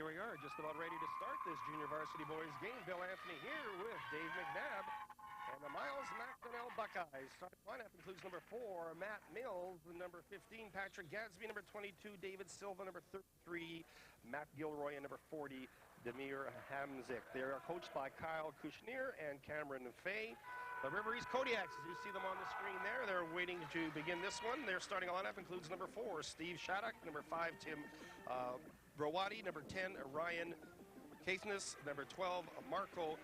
here we are, just about ready to start this junior varsity boys game. Bill Anthony here with Dave McNabb and the Miles MacDonnell Buckeyes. Starting lineup includes number 4, Matt Mills, number 15, Patrick Gadsby, number 22, David Silva, number 33, Matt Gilroy, and number 40, Demir Hamzik. They are coached by Kyle Kushner and Cameron Fay. The River East Kodiaks, as you see them on the screen there, they're waiting to begin this one. Their starting lineup includes number 4, Steve Shattuck, number 5, Tim Browati, number 10, Ryan Caithness, number 12, Marko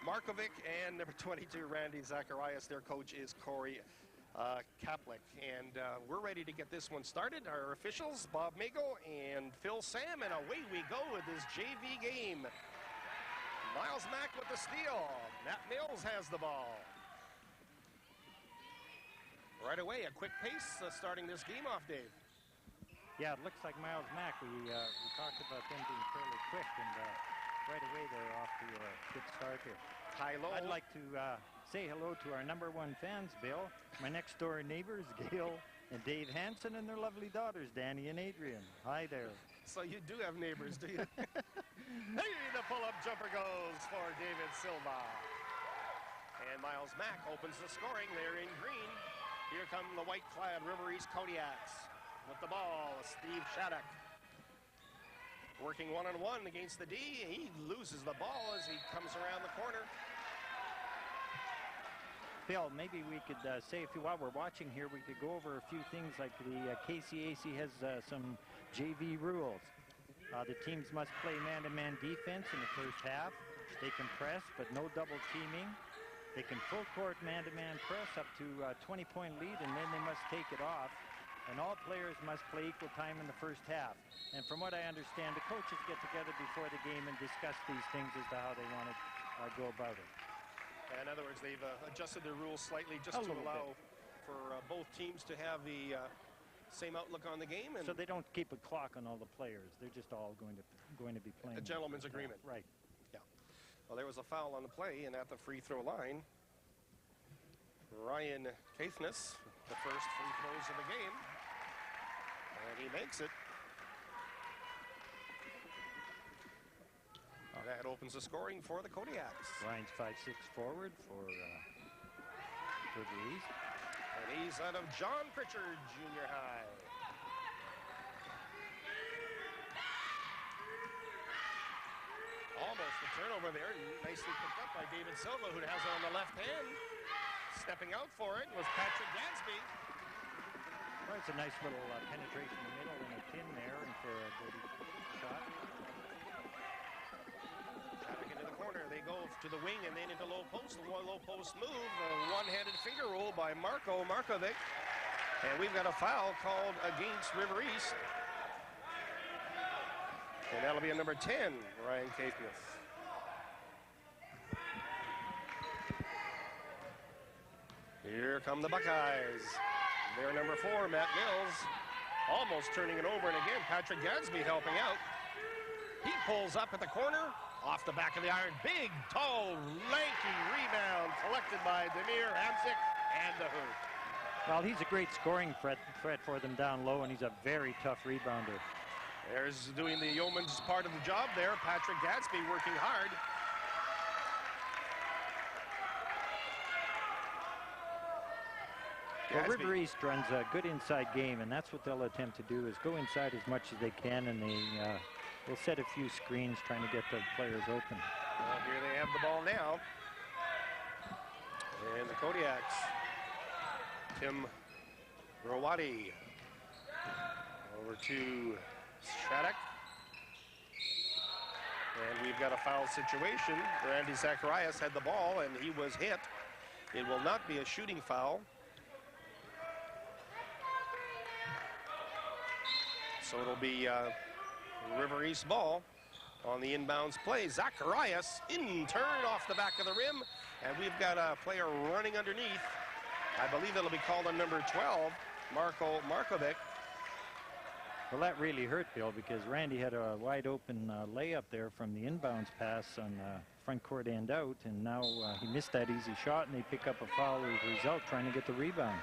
Markovic, and number 22, Randy Zacharias. Their coach is Corey Kaplik. And we're ready to get this one started. Our officials, Bob Mago and Phil Sam, and away we go with this JV game. Miles Mack with the steal. Matt Mills has the ball. Right away, a quick pace starting this game off, Dave. Yeah, it looks like Miles Mack. We talked about them being fairly quick, and right away they're off to a good start here. High-low. I'd like to say hello to our #1 fans, Bill, my next-door neighbors, Gail and Dave Hansen, and their lovely daughters, Danny and Adrian. Hi there. So you do have neighbors, do you? Hey, the pull-up jumper goes for David Silva. And Miles Mack opens the scoring. They're in green. Here come the white-clad River East Kodiaks. With the ball, Steve Shattuck. Working one-on-one against the D. He loses the ball as he comes around the corner. Bill, maybe we could say, while we're watching here, we could go over a few things like the KCAC has some JV rules. The teams must play man-to-man defense in the first half. They can press, but no double teaming. They can full-court man-to-man press up to a 20-point lead, and then they must take it off. And all players must play equal time in the first half. And from what I understand, the coaches get together before the game and discuss these things as to how they want to go about it. In other words, they've adjusted their ruals slightly just to allow for both teams to have the same outlook on the game. And so they don't keep a clock on all the players. They're just all going to be playing. A gentleman's agreement. Right. Yeah. Well, there was a foul on the play, and at the free throw line, Ryan Caithness, the first free throws of the game. And he makes it. That opens the scoring for the Kodiaks. Ryan's 5'6" forward for the East. And he's out of John Pritchard Junior High. Almost a turnover there. Nicely picked up by David Silva, who has it on the left hand. Stepping out for it was Patrick Gadsby. Well, it's a nice little penetration in the middle and a pin there, and for a good shot. Shattuck into the corner. They go to the wing and then into low post. The low post move. A one-handed finger roll by Marko Markovic. And we've got a foul called against River East. And that'll be a number 10, Ryan Caithness. Here come the Buckeyes. Their number 4, Matt Mills, almost turning it over. And again, Patrick Gadsby helping out. He pulls up at the corner, off the back of the iron. Big, tall, lanky rebound collected by Demir Hamzik and the hoop. Well, he's a great scoring threat for them down low, and he's a very tough rebounder. There's doing the yeoman's part of the job there. Patrick Gadsby working hard. Well, River East runs a good inside game, and that's what they'll attempt to do, is go inside as much as they can, and they will set a few screens trying to get the players open. Well, here they have the ball now. And the Kodiaks. Tim Rawati over to Shattuck. And we've got a foul situation. Randy Zacharias had the ball, and he was hit. It will not be a shooting foul. So it'll be River East ball on the inbounds play. Zacharias in turn off the back of the rim, and we've got a player running underneath. I believe it'll be called on number 12, Marko Markovic. Well, that really hurt, Bill, because Randy had a wide open layup there from the inbounds pass on front court end out, and now he missed that easy shot, and they pick up a foul as a result, trying to get the rebound.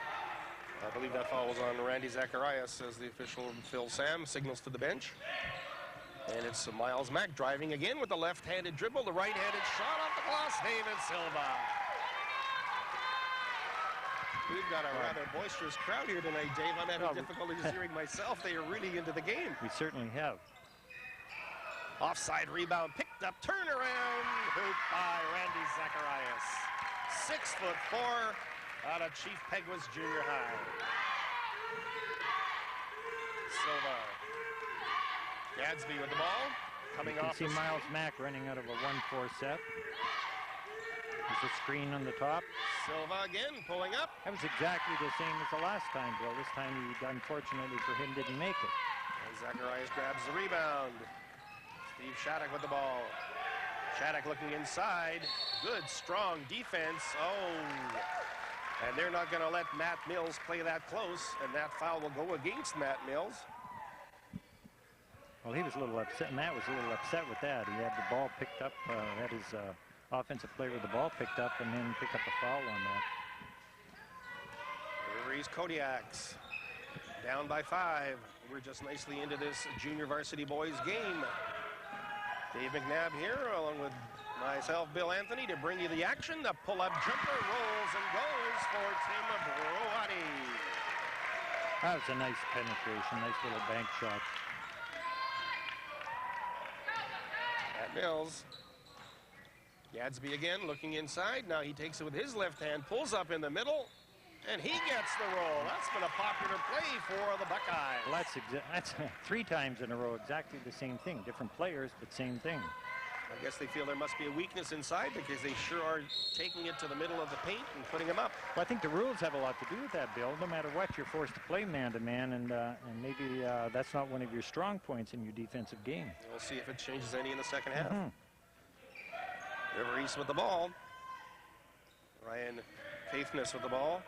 I believe that foul was on Randy Zacharias as the official Phil Sam signals to the bench. And it's Miles Mack driving again with the left-handed dribble. The right-handed shot off the glass. David Silva. We've got a rather boisterous crowd here tonight, Dave. I'm having difficulties hearing myself. They are really into the game. We certainly have. Offside rebound picked up. Turnaround. Hoop by Randy Zacharias. 6'4" out of Chief Peguis Junior High. Silva. Gadsby with the ball. Coming off. You can see Miles Mack running out of a 1-4 set. There's a screen on the top. Silva again pulling up. That was exactly the same as the last time, Bill. This time, unfortunately for him, didn't make it. And Zacharias grabs the rebound. Steve Shattuck with the ball. Shattuck looking inside. Good, strong defense. Oh. And they're not going to let Matt Mills play that close, and that foul will go against Matt Mills. Well, he was a little upset. Matt was a little upset with that. He had the ball picked up, had his offensive player with the ball picked up, and then pick up a foul on that. River East Kodiaks down by 5. We're just nicely into this junior varsity boys game. Dave McNabb here, along with myself, Bill Anthony, to bring you the action. The pull-up jumper rolls and goes for Tim Broati. That was a nice penetration, nice little bank shot. Matt Mills. Gadsby again looking inside. Now he takes it with his left hand, pulls up in the middle, and he gets the roll. That's been a popular play for the Buckeyes. Well, that's 3 times in a row, exactly the same thing. Different players, but same thing. I guess they feel there must be a weakness inside because they sure are taking it to the middle of the paint and putting them up. Well, I think the rules have a lot to do with that, Bill. No matter what, you're forced to play man-to-man, and maybe that's not one of your strong points in your defensive game. We'll see if it changes any in the second half. River East with the ball. Ryan Faithness with the ball.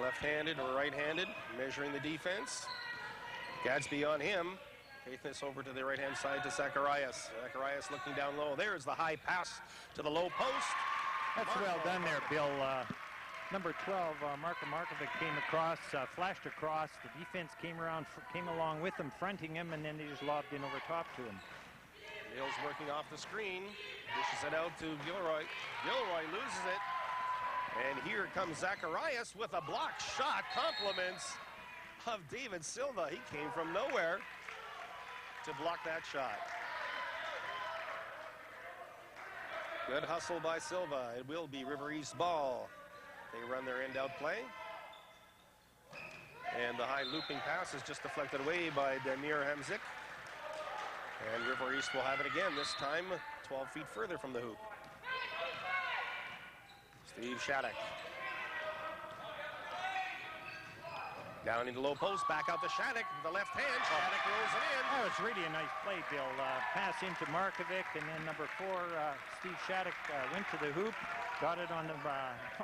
Left-handed or right-handed, measuring the defense. Gadsby on him. Faithness over to the right-hand side to Zacharias. Zacharias looking down low. There's the high pass to the low post. That's well done there, Bill. Number 12, Marko Markovic came across, flashed across. The defense came along with him, fronting him, and then they just lobbed in over top to him. Mills working off the screen. Dishes it out to Gilroy. Gilroy loses it. And here comes Zacharias with a block shot. Compliments of David Silva. He came from nowhere to block that shot. Good hustle by Silva. It will be River East ball. They run their end-out play. And the high looping pass is just deflected away by Demir Hamzik. And River East will have it again, this time 12 feet further from the hoop. Steve Shattuck. Down into low post, back out to Shattuck, the left hand. Shattuck rolls it in. That was really a nice play, Bill. Pass into Markovic, and then number 4, Steve Shattuck, went to the hoop, got it on the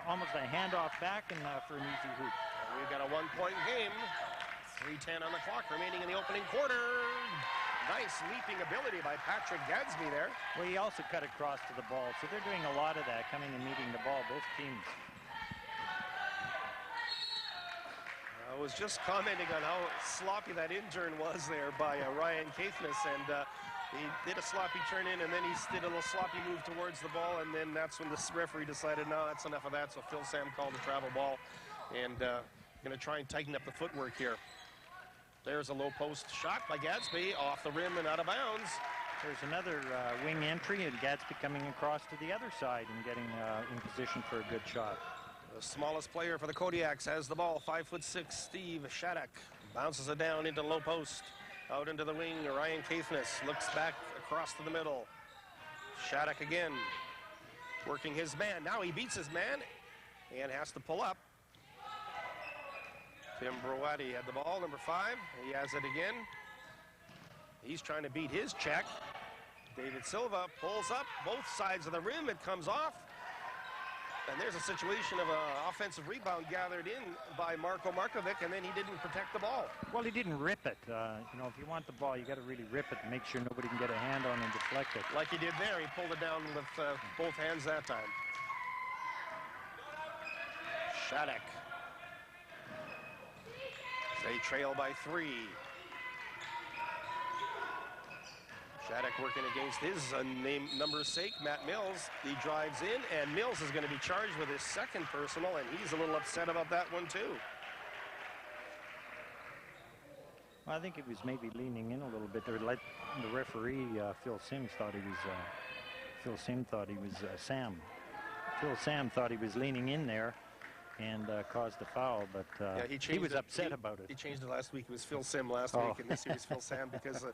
almost a handoff back, and for an easy hoop. We've got a 1-point game. 3:10 on the clock remaining in the opening quarter. Nice leaping ability by Patrick Gadsby there. Well, he also cut across to the ball, so they're doing a lot of that, coming and meeting the ball, both teams. I was just commenting on how sloppy that intern was there by Ryan Caithness, and he did a sloppy turn in, and then he did a little sloppy move towards the ball, and then that's when the referee decided, no, that's enough of that, so Phil Sam called a travel ball, and going to try and tighten up the footwork here. There's a low post shot by Gadsby, off the rim and out of bounds. There's another wing entry, and Gadsby coming across to the other side and getting in position for a good shot. The smallest player for the Kodiaks has the ball, 5'6", Steve Shattuck. Bounces it down into low post. Out into the wing, Ryan Caithness looks back across to the middle. Shattuck again, working his man. Now he beats his man and has to pull up. Tim Broati had the ball, number 5. He has it again. He's trying to beat his check. David Silva pulls up both sides of the rim. It comes off. And there's a situation of an offensive rebound gathered in by Marko Markovic, and then he didn't protect the ball. Well, he didn't rip it. You know, if you want the ball, you got to really rip it and make sure nobody can get a hand on and deflect it. Like he did there. He pulled it down with both hands that time. Shattuck. They trail by 3. Shattuck working against his number's sake, Matt Mills. He drives in, and Mills is going to be charged with his second personal, and he's a little upset about that one, too. Well, I think he was maybe leaning in a little bit there. Like the referee, Phil Sim, thought he was Sam. Phil Sam thought he was leaning in there and caused the foul, but yeah, he was upset about it. He changed it last week. It was Phil Sim last week, and this year it's Phil Sam because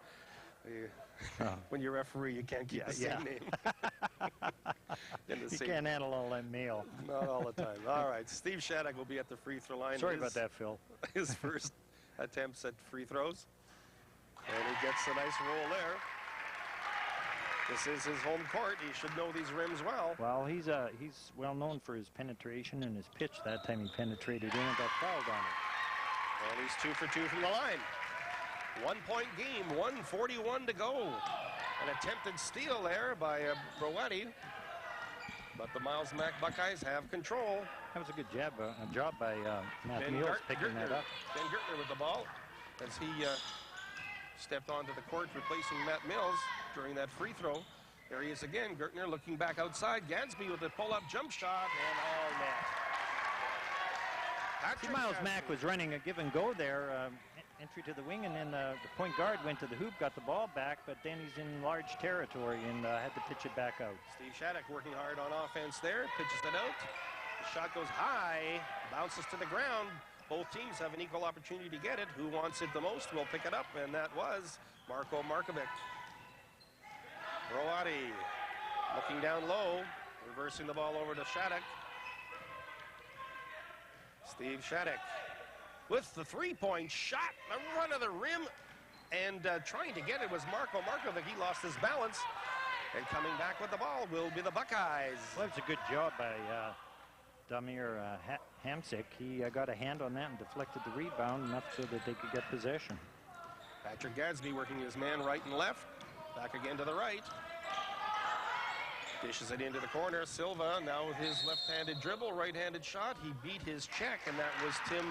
when you're a referee, you can't keep the same name. You can't handle all that mail. Not all the time. All right, Steve Shattuck will be at the free throw line. Sorry about that, Phil. His first attempts at free throws. And he gets a nice roll there. This is his home court. He should know these rims well. Well, he's well known for his penetration and his pitch. That time he penetrated in and got fouled on it. And he's 2 for 2 from the line. 1-point game, 1:41 to go. An attempted steal there by Browati. But the Miles Mac Buckeyes have control. That was a good job by Matt Mills picking that up. Ben Gertner with the ball as he stepped onto the court, replacing Matt Mills during that free throw. There he is again. Gertner looking back outside. Gadsby with the pull-up jump shot and all net. Miles Mack was running a give and go there. Entry to the wing, and then the point guard went to the hoop, got the ball back, but then he's in large territory and had to pitch it back out. Steve Shattuck working hard on offense there, pitches it out. The shot goes high, bounces to the ground. Both teams have an equal opportunity to get it. Who wants it the most will pick it up, and that was Marko Markovic. Browati looking down low, reversing the ball over to Shattuck. Steve Shattuck with the three-point shot, the run of the rim, and trying to get it was Marko Markovic. He lost his balance, and coming back with the ball will be the Buckeyes. Well, it's a good job by Damir Hamsik. He got a hand on that and deflected the rebound enough so that they could get possession. Patrick Gadsby working his man right and left. Back again to the right. Dishes it into the corner. Silva now with his left-handed dribble, right-handed shot. He beat his check, and that was Tim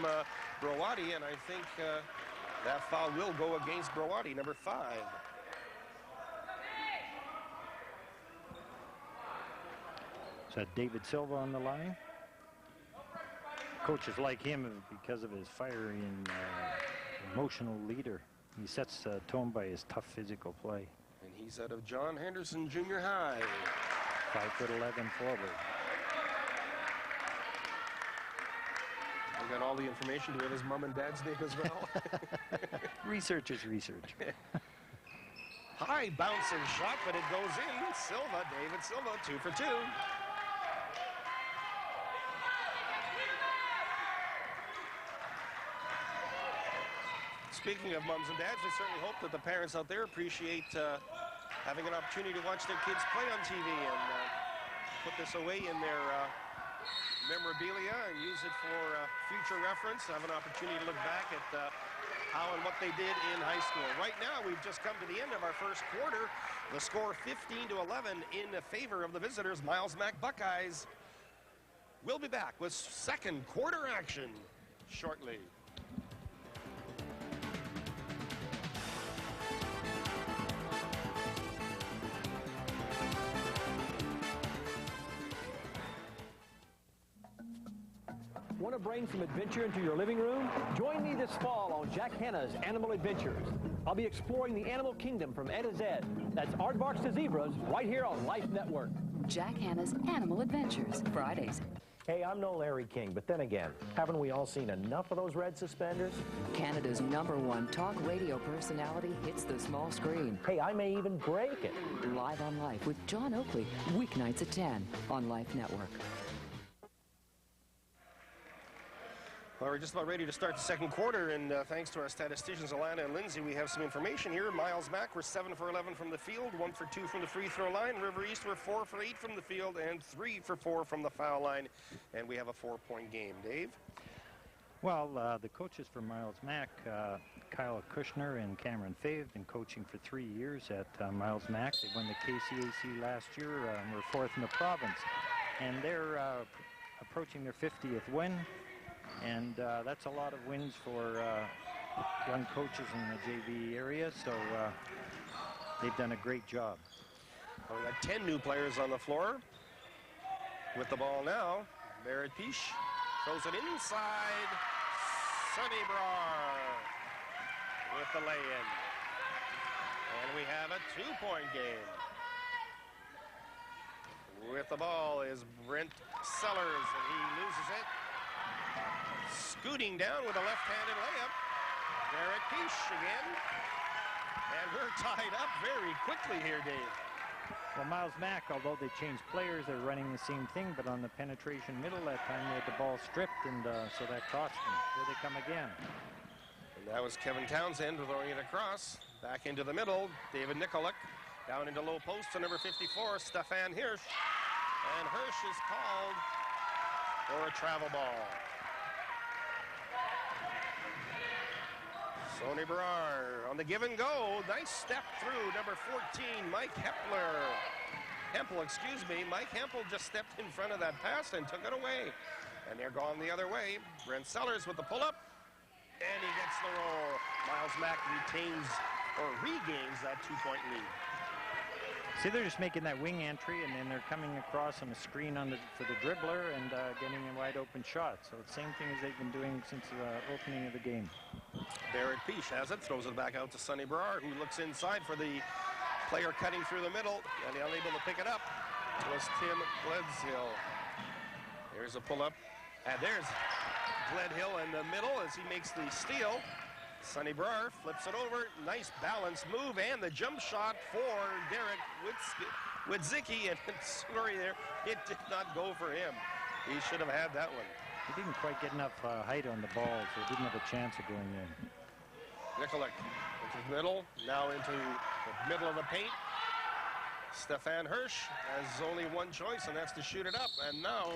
Browati, and I think that foul will go against Browati, number 5. Is that David Silva on the line? Coaches like him because of his fiery and emotional leader. He sets the tone by his tough physical play. And he's out of John Henderson Junior High. 5'11" forward. We got all the information. Do we have his mom and dad's name as well? Research is research. High bouncing shot, but it goes in. Silva, David Silva, 2 for 2. Speaking of moms and dads, we certainly hope that the parents out there appreciate having an opportunity to watch their kids play on TV and put this away in their memorabilia and use it for future reference. Have an opportunity to look back at how and what they did in high school. Right now, we've just come to the end of our first quarter. The score 15-11 in favor of the visitors, Miles Mac Buckeyes. We'll be back with second quarter action shortly. Want to bring some adventure into your living room? Join me this fall on Jack Hanna's Animal Adventures. I'll be exploring the animal kingdom from A to Z. That's aardvarks to zebras right here on Life Network. Jack Hanna's Animal Adventures, Fridays. Hey, I'm no Larry King, but then again, haven't we all seen enough of those red suspenders? Canada's #1 talk radio personality hits the small screen. Hey, I may even break it. Live on Life with John Oakley, weeknights at 10 on Life Network. Well, we're just about ready to start the second quarter, and thanks to our statisticians, Alana and Lindsay, we have some information here. Miles Mac were 7 for 11 from the field, 1 for 2 from the free throw line. River East were 4 for 8 from the field, and 3 for 4 from the foul line. And we have a 4-point game. Dave? Well, the coaches for Miles Mac, Kyle Kushner and Cameron Fay, have been coaching for 3 years at Miles Mac. They won the KCAC last year and were 4th in the province. And they're approaching their 50th win. And that's a lot of wins for young coaches in the JV area. So they've done a great job. Well, we got 10 new players on the floor. With the ball now, Barrett Piche throws it inside. Sonny Brar with the lay-in. And we have a 2-point game. With the ball is Brent Sellers, and he loses it. Scooting down with a left-handed layup. Barrett Piche again. And we're tied up very quickly here, Dave. Well, Miles Mack, although they changed players, they're running the same thing, but on the penetration middle that time they had the ball stripped, and so that cost them. Here they come again. And that was Kevin Townsend throwing it across. Back into the middle, David Nikoluk. Down into low post to number 54, Stefan Hirsch. And Hirsch is called for a travel ball. Sonny Brar on the give and go. Nice step through number 14, Mike Hempel. Mike Hempel just stepped in front of that pass and took it away. And they're gone the other way. Brent Sellers with the pull-up. And he gets the roll. Miles Mack retains or regains that 2-point lead. See, they're just making that wing entry, and then they're coming across on the screen for the dribbler and getting a wide open shot. So it's the same thing as they've been doing since the opening of the game. Barrett Piche has it, throws it back out to Sonny Brar, who looks inside for the player cutting through the middle, and unable to pick it up was Tim Gledhill. There's a pull-up, and there's Gledhill in the middle as he makes the steal. Sonny Brar flips it over. Nice balance move and the jump shot for Derek Witzicki. And sorry there, it did not go for him. He should have had that one. He didn't quite get enough height on the ball, so he didn't have a chance of going in. Nikoluk into the middle, now into the middle of the paint. Stefan Hirsch has only one choice, and that's to shoot it up. And now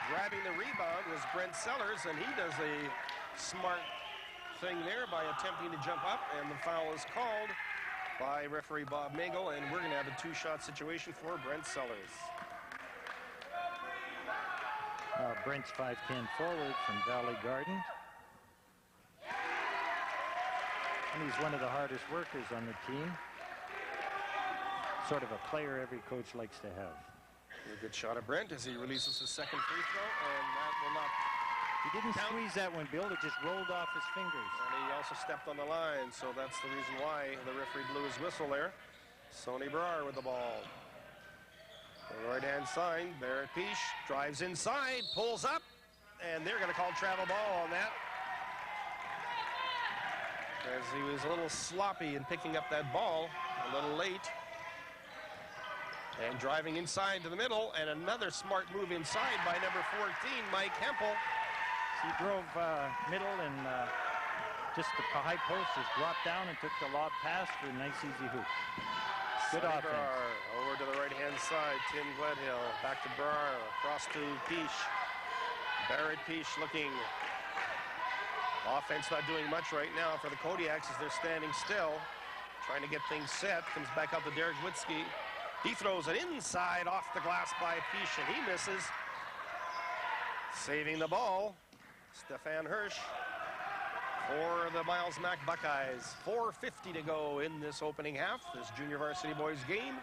grabbing the rebound was Brent Sellers, and he does a smart thing there by attempting to jump up, and the foul is called by referee Bob Magel, and we're going to have a 2-shot situation for Brent Sellers. Brent's 5'10" forward from Valley Garden. And he's one of the hardest workers on the team. Sort of a player every coach likes to have. A good shot of Brent as he releases his second free throw, and that will not. He didn't squeeze that one, Bill. It just rolled off his fingers. And he also stepped on the line, so that's the reason why the referee blew his whistle there. Sonny Brar with the ball. On the right-hand side, Barrett Piche drives inside, pulls up, and they're going to call travel ball on that. As he was a little sloppy in picking up that ball, a little late. And driving inside to the middle, and another smart move inside by number 14, Mike Hempel. He drove middle and just the high post just dropped down and took the lob pass for a nice easy hoop. Good Sonny offense. Brar over to the right-hand side, Tim Gledhill. Back to Brar, across to Piche. Barrett Piche looking. Offense not doing much right now for the Kodiaks as they're standing still. Trying to get things set. Comes back out to Derek Witzke. He throws it inside off the glass by Piche, and he misses. Saving the ball, Stefan Hirsch for the Miles Mack Buckeyes. 4:50 to go in this opening half, this junior varsity boys game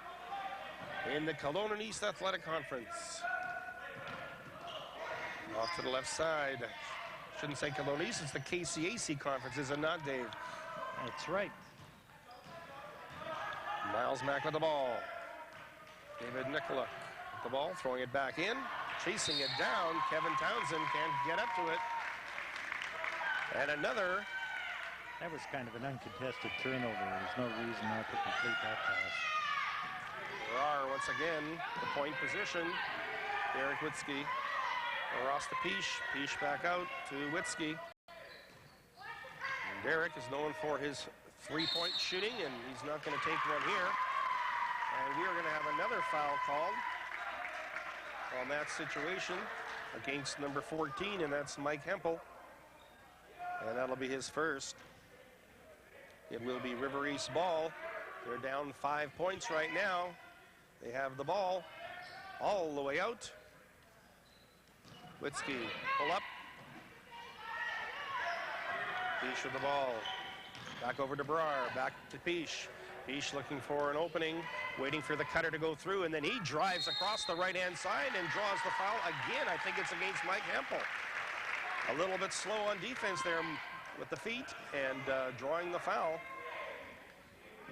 in the Kelowna East Athletic Conference. Off to the left side. Shouldn't say Kelowna East, it's the KCAC Conference, is it not, Dave? That's right. Miles Mack with the ball. David Nikoluk with the ball, throwing it back in. Chasing it down, Kevin Townsend can't get up to it. And another. That was kind of an uncontested turnover. There's no reason not to complete that pass. Brar once again, the point position. Derek Witzke. Ross to Piche. Piche back out to Witzke. And Derek is known for his three-point shooting, and he's not going to take one here. And we are going to have another foul called on that situation against number 14, and that's Mike Hempel. And that'll be his first. It will be River East ball. They're down 5 points right now. They have the ball all the way out. Witzke, pull up. Piche with the ball. Back over to Brar, back to Piche. Peisch looking for an opening, waiting for the cutter to go through, and then he drives across the right-hand side and draws the foul again. I think it's against Mike Hempel. A little bit slow on defense there with the feet and drawing the foul.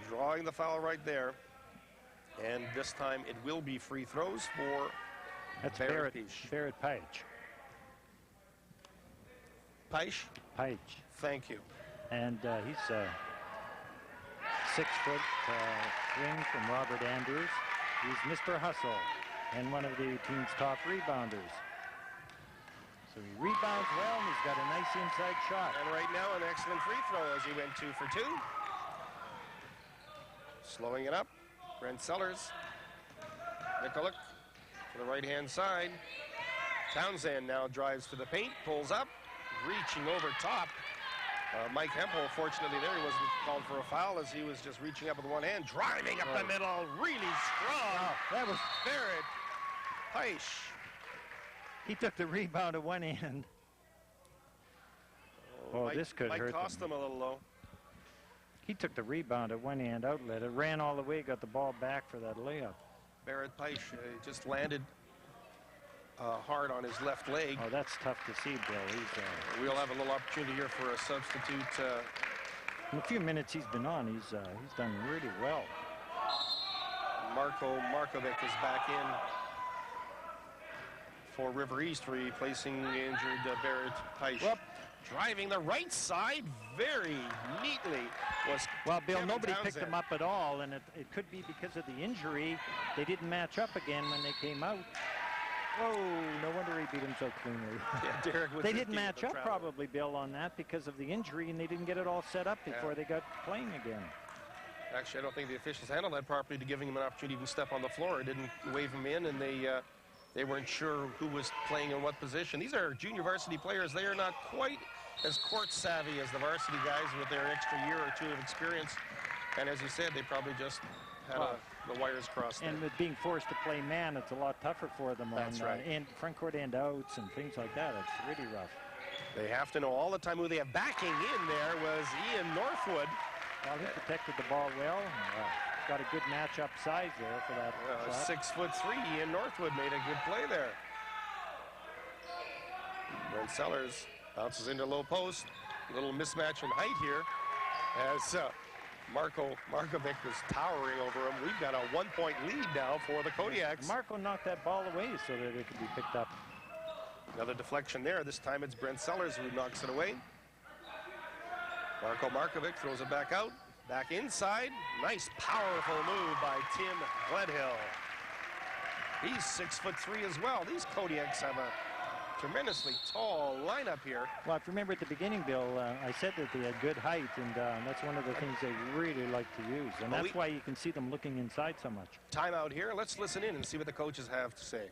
Drawing the foul right there. And this time it will be free throws for Barrett Peisch. Barrett Peisch. Peisch? Peisch. Thank you. And he's 6-foot wing from Robert Andrews. He's Mr. Hustle and one of the team's top rebounders. So he rebounds well, and he's got a nice inside shot. And right now an excellent free throw as he went 2 for 2. Slowing it up, Brent Sellers. Nikolic to the right-hand side. Townsend now drives to the paint, pulls up, reaching over top. Mike Hempel, fortunately there, he wasn't called for a foul as he was just reaching up with one hand, driving up the middle, really strong. That was Barrett Peisch. He took the rebound at one end. Oh, this could hurt Might cost them a little low. He took the rebound at one hand outlet. It ran all the way, got the ball back for that layup. Barrett Peisch just landed hard on his left leg. Oh, that's tough to see, Bill. We'll have a little opportunity here for a substitute. In the few minutes he's been on, he's done really well. Marko Markovic is back in for River East, replacing the injured Barrett Peisch. Well, driving the right side very neatly was well, Bill, Kevin nobody Townsend. picked him up at all, and it could be because of the injury. They didn't match up again when they came out. Oh, no wonder he beat him so cleanly. Yeah, Derek was they just didn't keeping match the up travel. probably, Bill, on that because of the injury, and they didn't get it all set up before they got playing again. Actually, I don't think the officials handled that properly to giving him an opportunity to even step on the floor. It didn't wave him in, and they weren't sure who was playing in what position. These are junior varsity players. They are not quite as court savvy as the varsity guys with their extra year or two of experience. And as you said, they probably just had the wires crossed. And with being forced to play man, it's a lot tougher for them. That's on, right. And front court end outs and things like that. It's really rough. They have to know all the time who they have backing in there was Ian Northwood. Well, he protected the ball well. Got a good matchup size there for that shot. 6'3", Ian Northwood made a good play there. Brent Sellers bounces into low post. A little mismatch in height here as Marko Markovic was towering over him. We've got a 1-point lead now for the Kodiaks. Marko knocked that ball away so that it could be picked up. Another deflection there. This time it's Brent Sellers who knocks it away. Marko Markovic throws it back out. Back inside. Nice, powerful move by Tim Gledhill. He's 6'3" as well. These Kodiaks have a tremendously tall lineup here. Well, if you remember at the beginning, Bill, I said that they had good height, and that's one of the things they really like to use. And that's why you can see them looking inside so much. Timeout here. Let's listen in and see what the coaches have to say.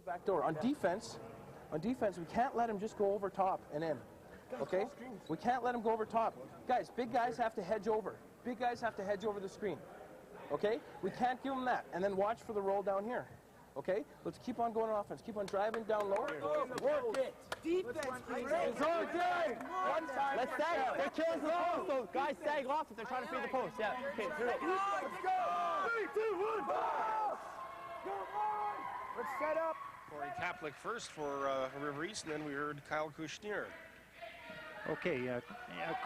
Back door. On defense, we can't let him just go over top and in. Okay? We can't let him go over top. Guys, big guys have to hedge over. Big guys have to hedge over the screen. Okay? We can't give them that. And then watch for the roll down here. Okay? Let's keep on going on offense. Keep on driving down low. Work it. Defense, it's all day. One time. Let's stag. They're killing the post, so guys stag off if they're trying to feed the post. Yeah. Okay, here it is. Let's go. 3, 2, 1. Let's set up. Corey Kaplik first for River East, and then we heard Kyle Kushner. Okay,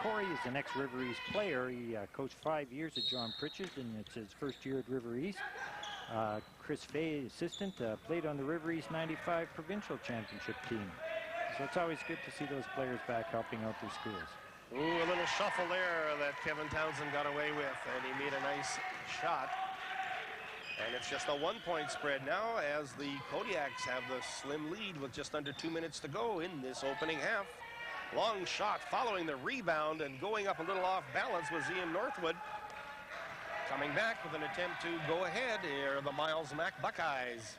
Corey is an ex-River East player. He coached 5 years at John Pritchard, and it's his first year at River East. Chris Fay, assistant, played on the River East 95 provincial championship team. So it's always good to see those players back helping out their schools. Ooh, a little shuffle there that Kevin Townsend got away with, and he made a nice shot. And it's just a 1-point spread now as the Kodiaks have the slim lead with just under 2 minutes to go in this opening half. Long shot following the rebound and going up a little off balance was Ian Northwood. Coming back with an attempt to go ahead here are the Miles Mac Buckeyes.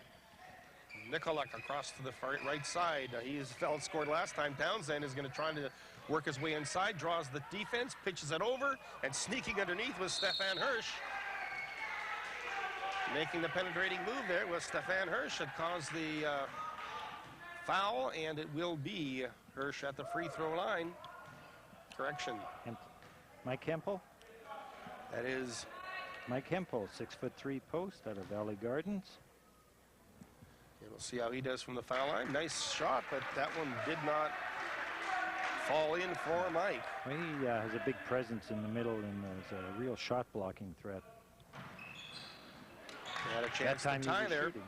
Nikolak across to the right side. He's scored last time. Townsend is going to try to work his way inside, draws the defense, pitches it over, and sneaking underneath was Stefan Hirsch. Making the penetrating move there was Stefan Hirsch. It caused the foul, and it will be Hirsch at the free throw line. Correction. And Mike Hempel? That is Mike Hempel, 6'3" post out of Valley Gardens. We'll see how he does from the foul line. Nice shot, but that one did not fall in for Mike. Well, he has a big presence in the middle and is a real shot blocking threat. He had a chance to tie there. Shooting.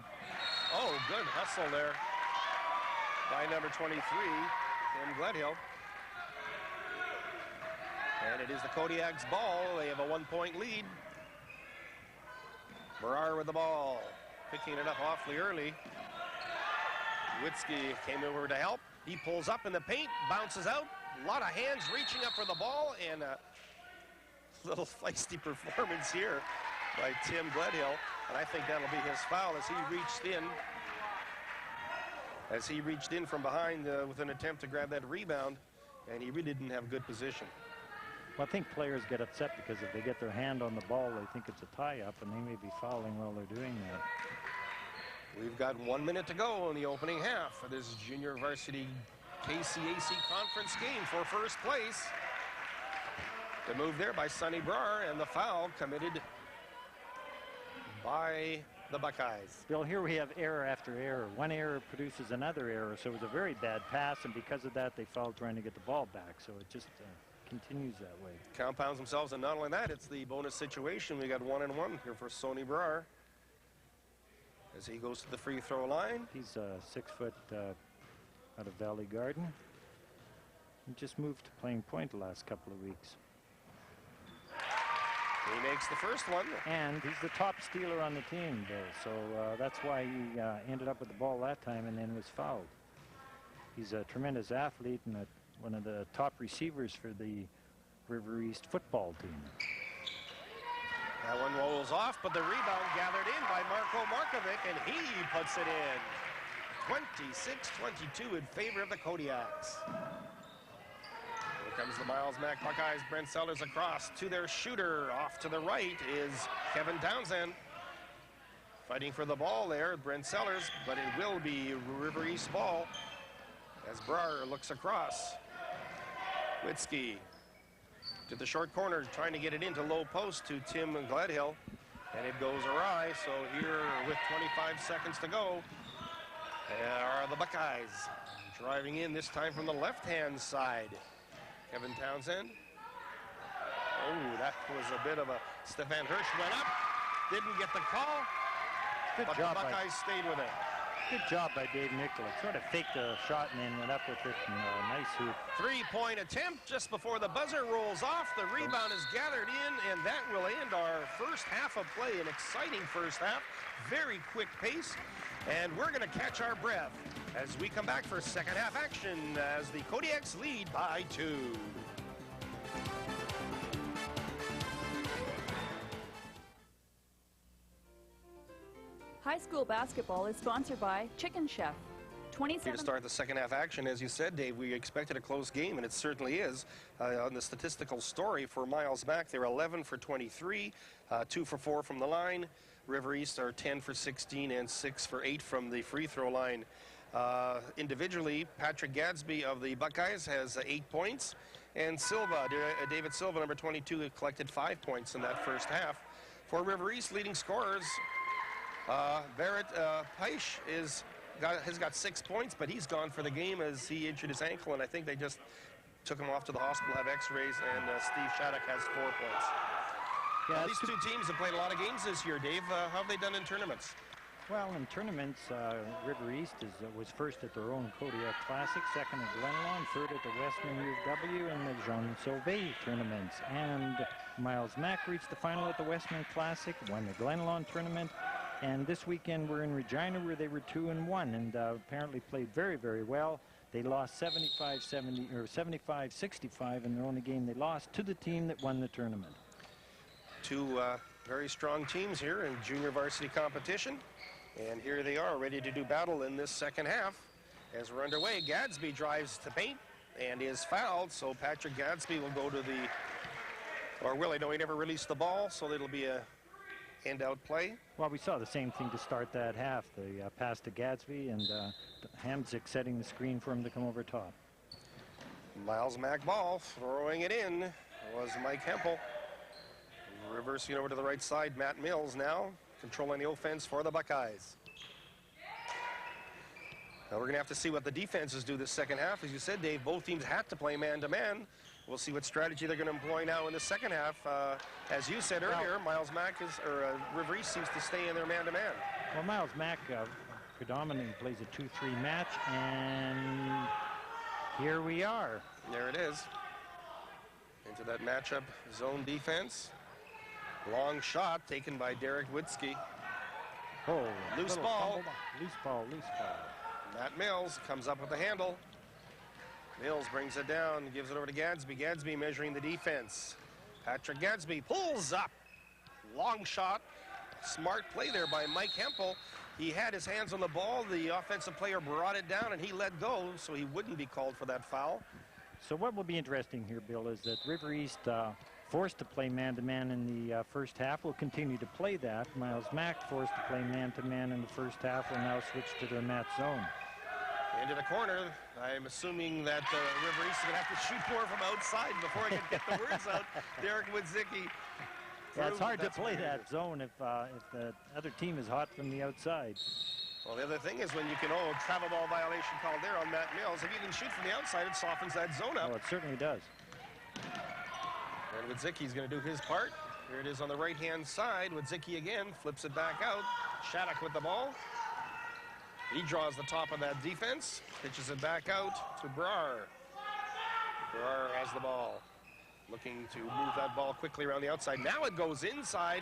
Oh, good hustle there by number 23, Tim Gledhill. And it is the Kodiaks ball. They have a 1-point lead. Brar with the ball, picking it up awfully early. Witzke came over to help. He pulls up in the paint, bounces out. A lot of hands reaching up for the ball, and a little feisty performance here by Tim Gledhill. And I think that'll be his foul as he reached in from behind with an attempt to grab that rebound, and he really didn't have good position. Well, I think players get upset because if they get their hand on the ball, they think it's a tie-up, and they may be fouling while they're doing that. We've got 1 minute to go in the opening half for this junior varsity KCAC conference game for first place. The move there by Sonny Brar, and the foul committed by the Buckeyes. Bill, here we have error after error. One error produces another error, so it was a very bad pass, and because of that, they fouled trying to get the ball back, so it just continues that way. Compounds themselves, and not only that, it's the bonus situation. We got 1-1 here for Sonny Brar as he goes to the free throw line. He's 6 foot out of Valley Garden. He just moved to playing point the last couple of weeks. He makes the first one. And he's the top stealer on the team, Bill, so that's why he ended up with the ball that time and then was fouled. He's a tremendous athlete and one of the top receivers for the River East football team. That one rolls off, but the rebound gathered in by Marko Markovic, and he puts it in. 26-22 in favor of the Kodiaks. Here comes the Miles Mac Buckeyes. Brent Sellers across to their shooter. Off to the right is Kevin Townsend. Fighting for the ball there, Brent Sellers, but it will be River East ball as Brar looks across. Witzke to the short corner, trying to get it into low post to Tim Gledhill, and it goes awry. So here, with 25 seconds to go, are the Buckeyes driving in, this time from the left-hand side. Kevin Townsend. Oh, that was a bit of a... Stefan Hirsch went up, didn't get the call, Good but job the Buckeyes stayed with it. Good job by Dave Nicholas. Sort of faked a shot and then went up with it. And nice hoop. Three-point attempt just before the buzzer rolls off. The rebound is gathered in, and that will end our first half of play. An exciting first half. Very quick pace. And we're going to catch our breath as we come back for second half action as the Kodiaks lead by 2. High school basketball is sponsored by Chicken Chef. Here to start the second half action, as you said, Dave, we expected a close game, and it certainly is. On the statistical story for Miles Mac, they're 11 for 23, 2 for 4 from the line. River East are 10 for 16 and 6 for 8 from the free throw line. Individually, Patrick Gadsby of the Buckeyes has 8 points, and David Silva, number 22, collected 5 points in that first half. For River East, leading scorers, Barrett Peisch has got 6 points, but he's gone for the game as he injured his ankle, and I think they just took him off to the hospital, have x-rays, and Steve Shattuck has 4 points. Yeah, these two teams have played a lot of games this year, Dave. How have they done in tournaments? Well, in tournaments, River East was first at their own Kodiak Classic, second at Glenlawn, third at the Western U of W and the Jean Sauvé tournaments. And Miles Mac reached the final at the Western Classic, won the Glenlawn tournament. And this weekend we're in Regina where they were 2-1 and apparently played very, very well. They lost 75-70 or 75-65 in their only game they lost to the team that won the tournament. Two very strong teams here in junior varsity competition. And here they are, ready to do battle in this second half. As we're underway, Gadsby drives to paint and is fouled, so Patrick Gadsby will go to the, or Willie, no, he never released the ball, so it'll be a end-out play. Well, we saw the same thing to start that half. The pass to Gadsby and Hamzik setting the screen for him to come over top. Miles Mack ball, throwing it in was Mike Hempel. Reversing over to the right side, Matt Mills now controlling the offense for the Buckeyes. Now we're going to have to see what the defenses do this second half. As you said, Dave, both teams had to play man-to-man. We'll see what strategy they're going to employ now in the second half. As you said earlier, Miles Mack River East seems to stay in their man-to-man. Well, Miles Mack predominantly plays a 2-3 match, and here we are. There it is. Into that matchup zone defense. Long shot taken by Derek Witzke. Oh, loose ball. Loose ball. Matt Mills comes up with the handle. Mills brings it down, gives it over to Gadsby. Gadsby measuring the defense. Patrick Gadsby pulls up. Long shot. Smart play there by Mike Hempel. He had his hands on the ball. The offensive player brought it down, and he let go, so he wouldn't be called for that foul. So what will be interesting here, Bill, is that River East, forced to play man-to-man in the first half, will continue to play that. Miles Mack, forced to play man-to-man in the first half, will now switch to their match zone. Into the corner. I'm assuming that River East is going to have to shoot more from outside before I can get the words out. Derek Witzke. Yeah, it's hard to play that zone if the other team is hot from the outside. Well, the other thing is when you can, travel ball violation called there on Matt Mills. If you can shoot from the outside, it softens that zone up. Oh, it certainly does. And Witzke's going to do his part. Here it is on the right-hand side. Witzke again flips it back out. Shattuck with the ball. He draws the top of that defense, pitches it back out to Brar. Brar has the ball, looking to move that ball quickly around the outside. Now it goes inside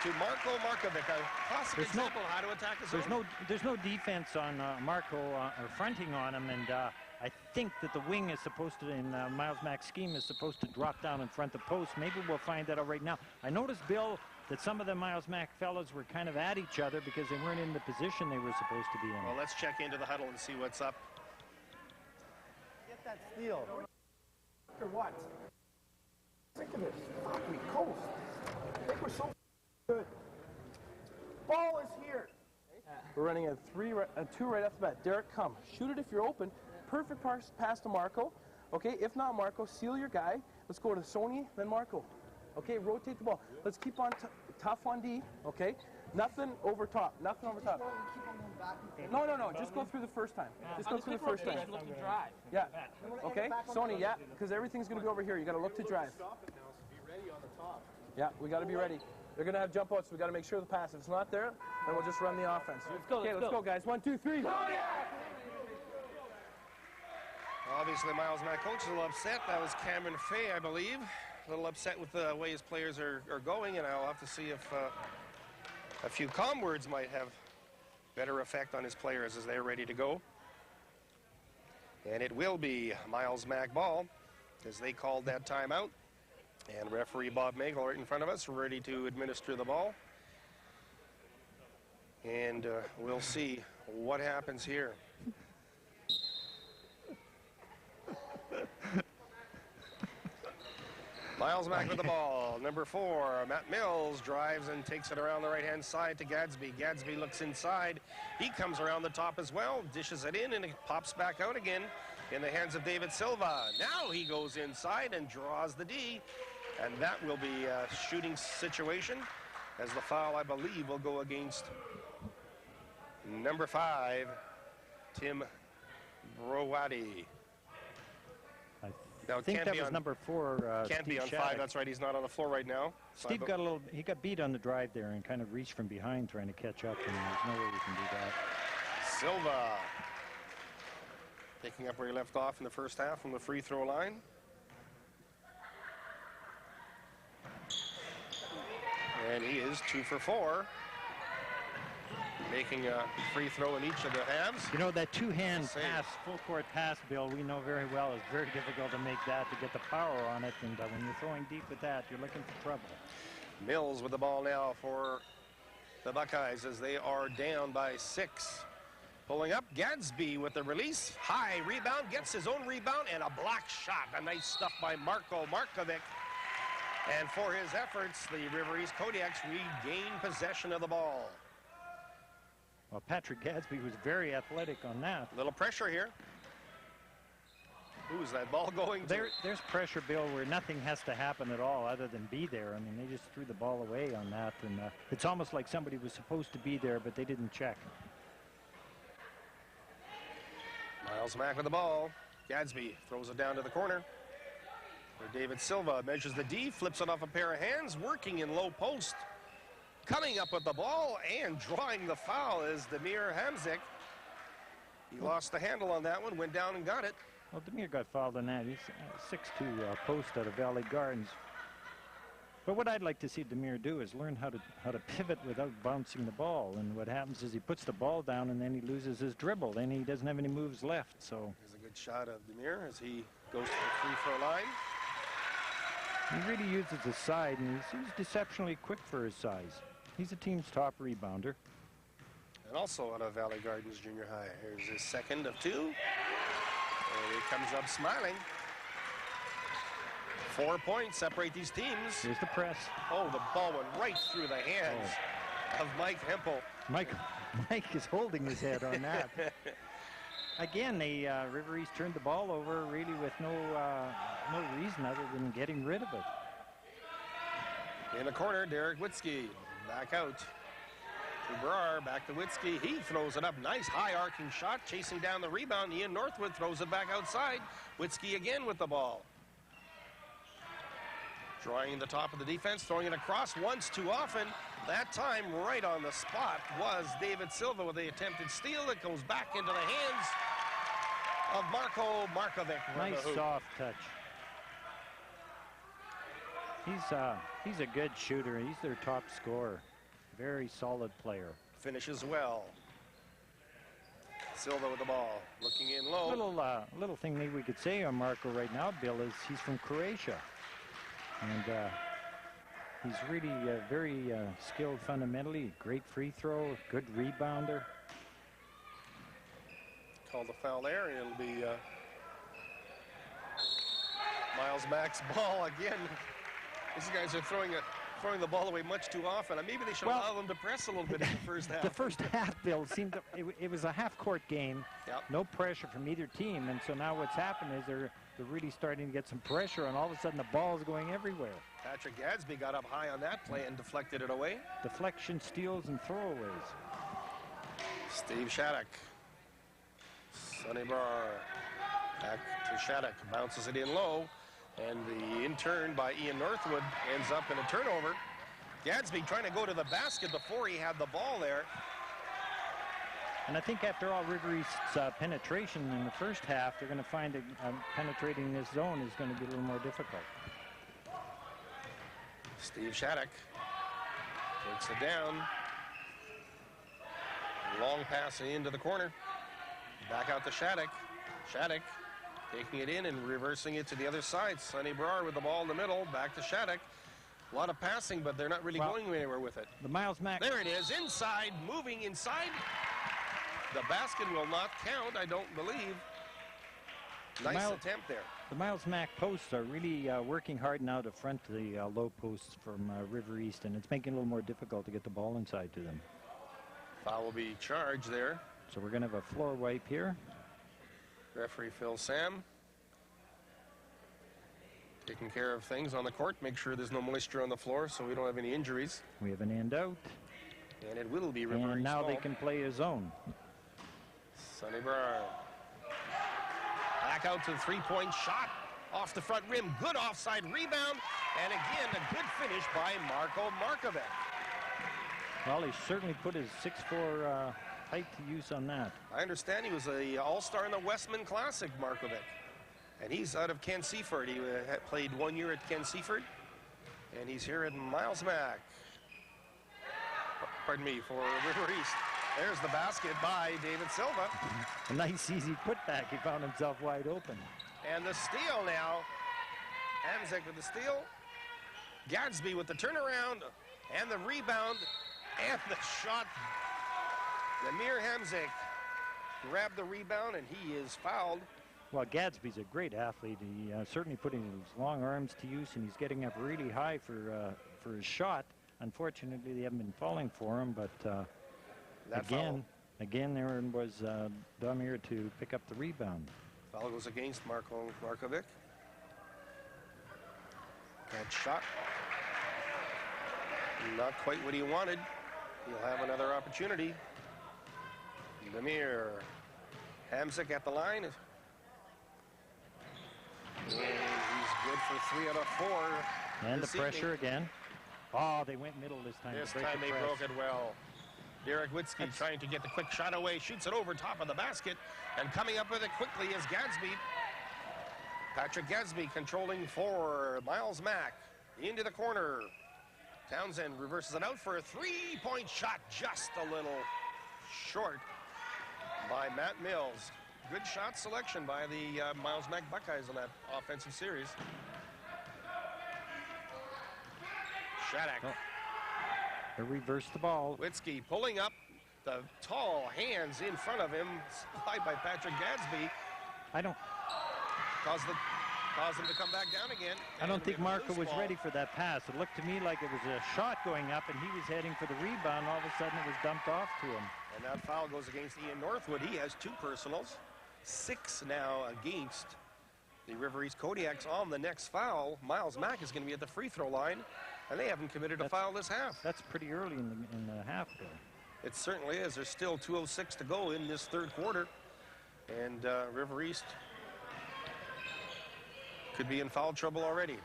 to Marko Markovic, a classic example of how to attack a zone. There's no defense on Marko or fronting on him, and I think that the wing is supposed to, in Miles Mack's scheme, is supposed to drop down in front of the post. Maybe we'll find that out right now. I noticed, Bill, that some of the Miles Mack fellas were kind of at each other because they weren't in the position they were supposed to be in. Well, let's check into the huddle and see what's up. Get that steal. Or what? Think of this. Fuck, we coast. I think we're so good. Ball is here. We're running a 2 right off the bat. Derek, come. Shoot it if you're open. Perfect pass to Marco. Okay, if not Marco, seal your guy. Let's go to Sony, then Marco. Okay, rotate the ball. Let's keep on tough on D, okay? Nothing over top. Nothing over top. No. Just go through the first time. Just go through the first time. Yeah. Okay, Sony, yeah, because everything's going to be over here. You got to look to drive. Yeah, we got to be ready. They're going to have jump outs. We got to make sure the pass. If it's not there, then we'll just run the offense. Okay, let's go, guys. 1, 2, 3. Obviously, Miles Mack coach is a little upset. That was Cameron Fay, I believe. A little upset with the way his players are going, and I'll have to see if a few calm words might have better effect on his players as they're ready to go. And it will be Miles Mack ball, as they called that timeout. And referee Bob Magel right in front of us, ready to administer the ball. And we'll see what happens here. Miles Mack with the ball. Number 4, Matt Mills drives and takes it around the right-hand side to Gadsby. Gadsby looks inside. He comes around the top as well, dishes it in, and it pops back out again in the hands of David Silva. Now he goes inside and draws the D, and that will be a shooting situation, as the foul, I believe, will go against number 5, Tim Browadi. I think that was number 4. Can't be on Shattuck. 5. That's right. He's not on the floor right now. Steve he got beat on the drive there and kind of reached from behind trying to catch up, and there's no way we can do that. Silva picking up where he left off in the first half from the free throw line. And he is 2 for 4. Making a free throw in each of the halves. You know, that two-hand pass, full-court pass, Bill, we know very well is very difficult to make that, to get the power on it, and when you're throwing deep with that, you're looking for trouble. Mills with the ball now for the Buckeyes as they are down by 6. Pulling up, Gadsby with the release. High rebound, gets his own rebound, and a block shot. A nice stuff by Marko Markovic. And for his efforts, the River East Kodiaks regain possession of the ball. Well, Patrick Gadsby was very athletic on that. Little pressure here. Who's that ball going to? There's pressure, Bill, where nothing has to happen at all other than be there. I mean, they just threw the ball away on that. And it's almost like somebody was supposed to be there, but they didn't check. Miles Mack with the ball. Gadsby throws it down to the corner. Where David Silva measures the D, flips it off a pair of hands, working in low post. Coming up with the ball and drawing the foul is Demir Hamzik. He lost the handle on that one, went down and got it. Well, Demir got fouled on that. He's 6'2" post out of Valley Gardens. But what I'd like to see Demir do is learn how to pivot without bouncing the ball. And what happens is he puts the ball down and then he loses his dribble. Then he doesn't have any moves left. So here's a good shot of Demir as he goes to the free throw line. He really uses his side, and he's deceptionally quick for his size. He's the team's top rebounder. And also out of Valley Gardens Junior High. Here's his second of 2. And he comes up smiling. 4 points separate these teams. Here's the press. Oh, the ball went right through the hands of Mike Hempel. Mike is holding his head on that. Again, River East turned the ball over really with no reason other than getting rid of it. In the corner, Derek Witzke back out to Brar, back to Witzke. He throws it up. Nice high arcing shot, chasing down the rebound. Ian Northwood throws it back outside. Witzke again with the ball. Drawing the top of the defense, throwing it across once too often. That time, right on the spot, was David Silva with the attempted steal that goes back into the hands of Marko Markovic. Nice soft touch. He's a good shooter. He's their top scorer. Very solid player. Finishes well. Silva with the ball, looking in low. Little thing maybe we could say on Marko right now, Bill, is he's from Croatia. And he's really very skilled fundamentally. Great free throw, good rebounder. Called the foul there, and it'll be Miles Mack's ball again. These guys are throwing the ball away much too often. Maybe they should allow them to press a little bit in the first half. The first half, Bill, seemed it was a half-court game. Yep. No pressure from either team, and so now what's happened is they're really starting to get some pressure, and all of a sudden the ball's going everywhere. Patrick Gadsby got up high on that play and deflected it away. Deflection, steals, and throwaways. Steve Shattuck. Sonny Brar. Back to Shattuck. Bounces it in low. And the in-turn by Ian Northwood ends up in a turnover. Gadsby trying to go to the basket before he had the ball there. And I think after all, River East's penetration in the first half, they're going to find that penetrating this zone is going to be a little more difficult. Steve Shattuck takes it down. Long pass into the corner. Back out to Shattuck. Shattuck taking it in and reversing it to the other side. Sonny Brar with the ball in the middle. Back to Shattuck. A lot of passing, but they're not really going anywhere with it. The Miles Mack. There it is, inside, moving inside. The basket will not count, I don't believe. Nice attempt there. The Miles Mack posts are really working hard now to front the low posts from River East, and it's making it a little more difficult to get the ball inside to them. Foul will be charged there. So we're going to have a floor wipe here. Referee Phil Sam taking care of things on the court. Make sure there's no moisture on the floor so we don't have any injuries. We have an end out. And it will be River East. And now they can play a zone. Sonny Brar. Back out to the three-point shot off the front rim. Good offside rebound. And again, a good finish by Marko Markovic. Well, he certainly put his 6'4" height to use on that. I understand he was an all-star in the Westman Classic, Markovic. And he's out of Ken Seaford. He had played 1 year at Ken Seaford. And he's here at Miles Mack. Pardon me, for River East. There's the basket by David Silva. A nice, easy putback. He found himself wide open. And the steal now. Hamzik with the steal. Gadsby with the turnaround and the rebound. And the shot. Demir Hamzik grabbed the rebound, and he is fouled. Well, Gadsby's a great athlete. He certainly putting his long arms to use, and he's getting up really high for his shot. Unfortunately, they haven't been falling for him, but again, there was Demir to pick up the rebound. Foul goes against Marko Markovic. That shot. Not quite what he wanted. He'll have another opportunity. Demir Hamzik at the line. And he's good for 3 out of 4. And the pressure again. Oh, they went middle this time. This time they broke it well. Derek Witzke trying to get the quick shot away, shoots it over top of the basket, and coming up with it quickly is Gadsby. Patrick Gadsby controlling for Miles Mack into the corner. Townsend reverses it out for a 3-point shot, just a little short by Matt Mills. Good shot selection by the Miles Mack Buckeyes on that offensive series. Shattuck. Oh. They reversed the ball. Witzke pulling up, the tall hands in front of him, supplied by Patrick Gadsby. I don't... Caused him to come back down again. I don't think Marco was ready for that pass. It looked to me like it was a shot going up, and he was heading for the rebound. All of a sudden, it was dumped off to him. And that foul goes against Ian Northwood. He has 2 personals. 6 now against the River East Kodiaks on the next foul. Miles Mack is going to be at the free throw line, and they haven't committed a foul this half. That's pretty early in the half, though. It certainly is. There's still 2:06 to go in this third quarter, and River East could be in foul trouble already.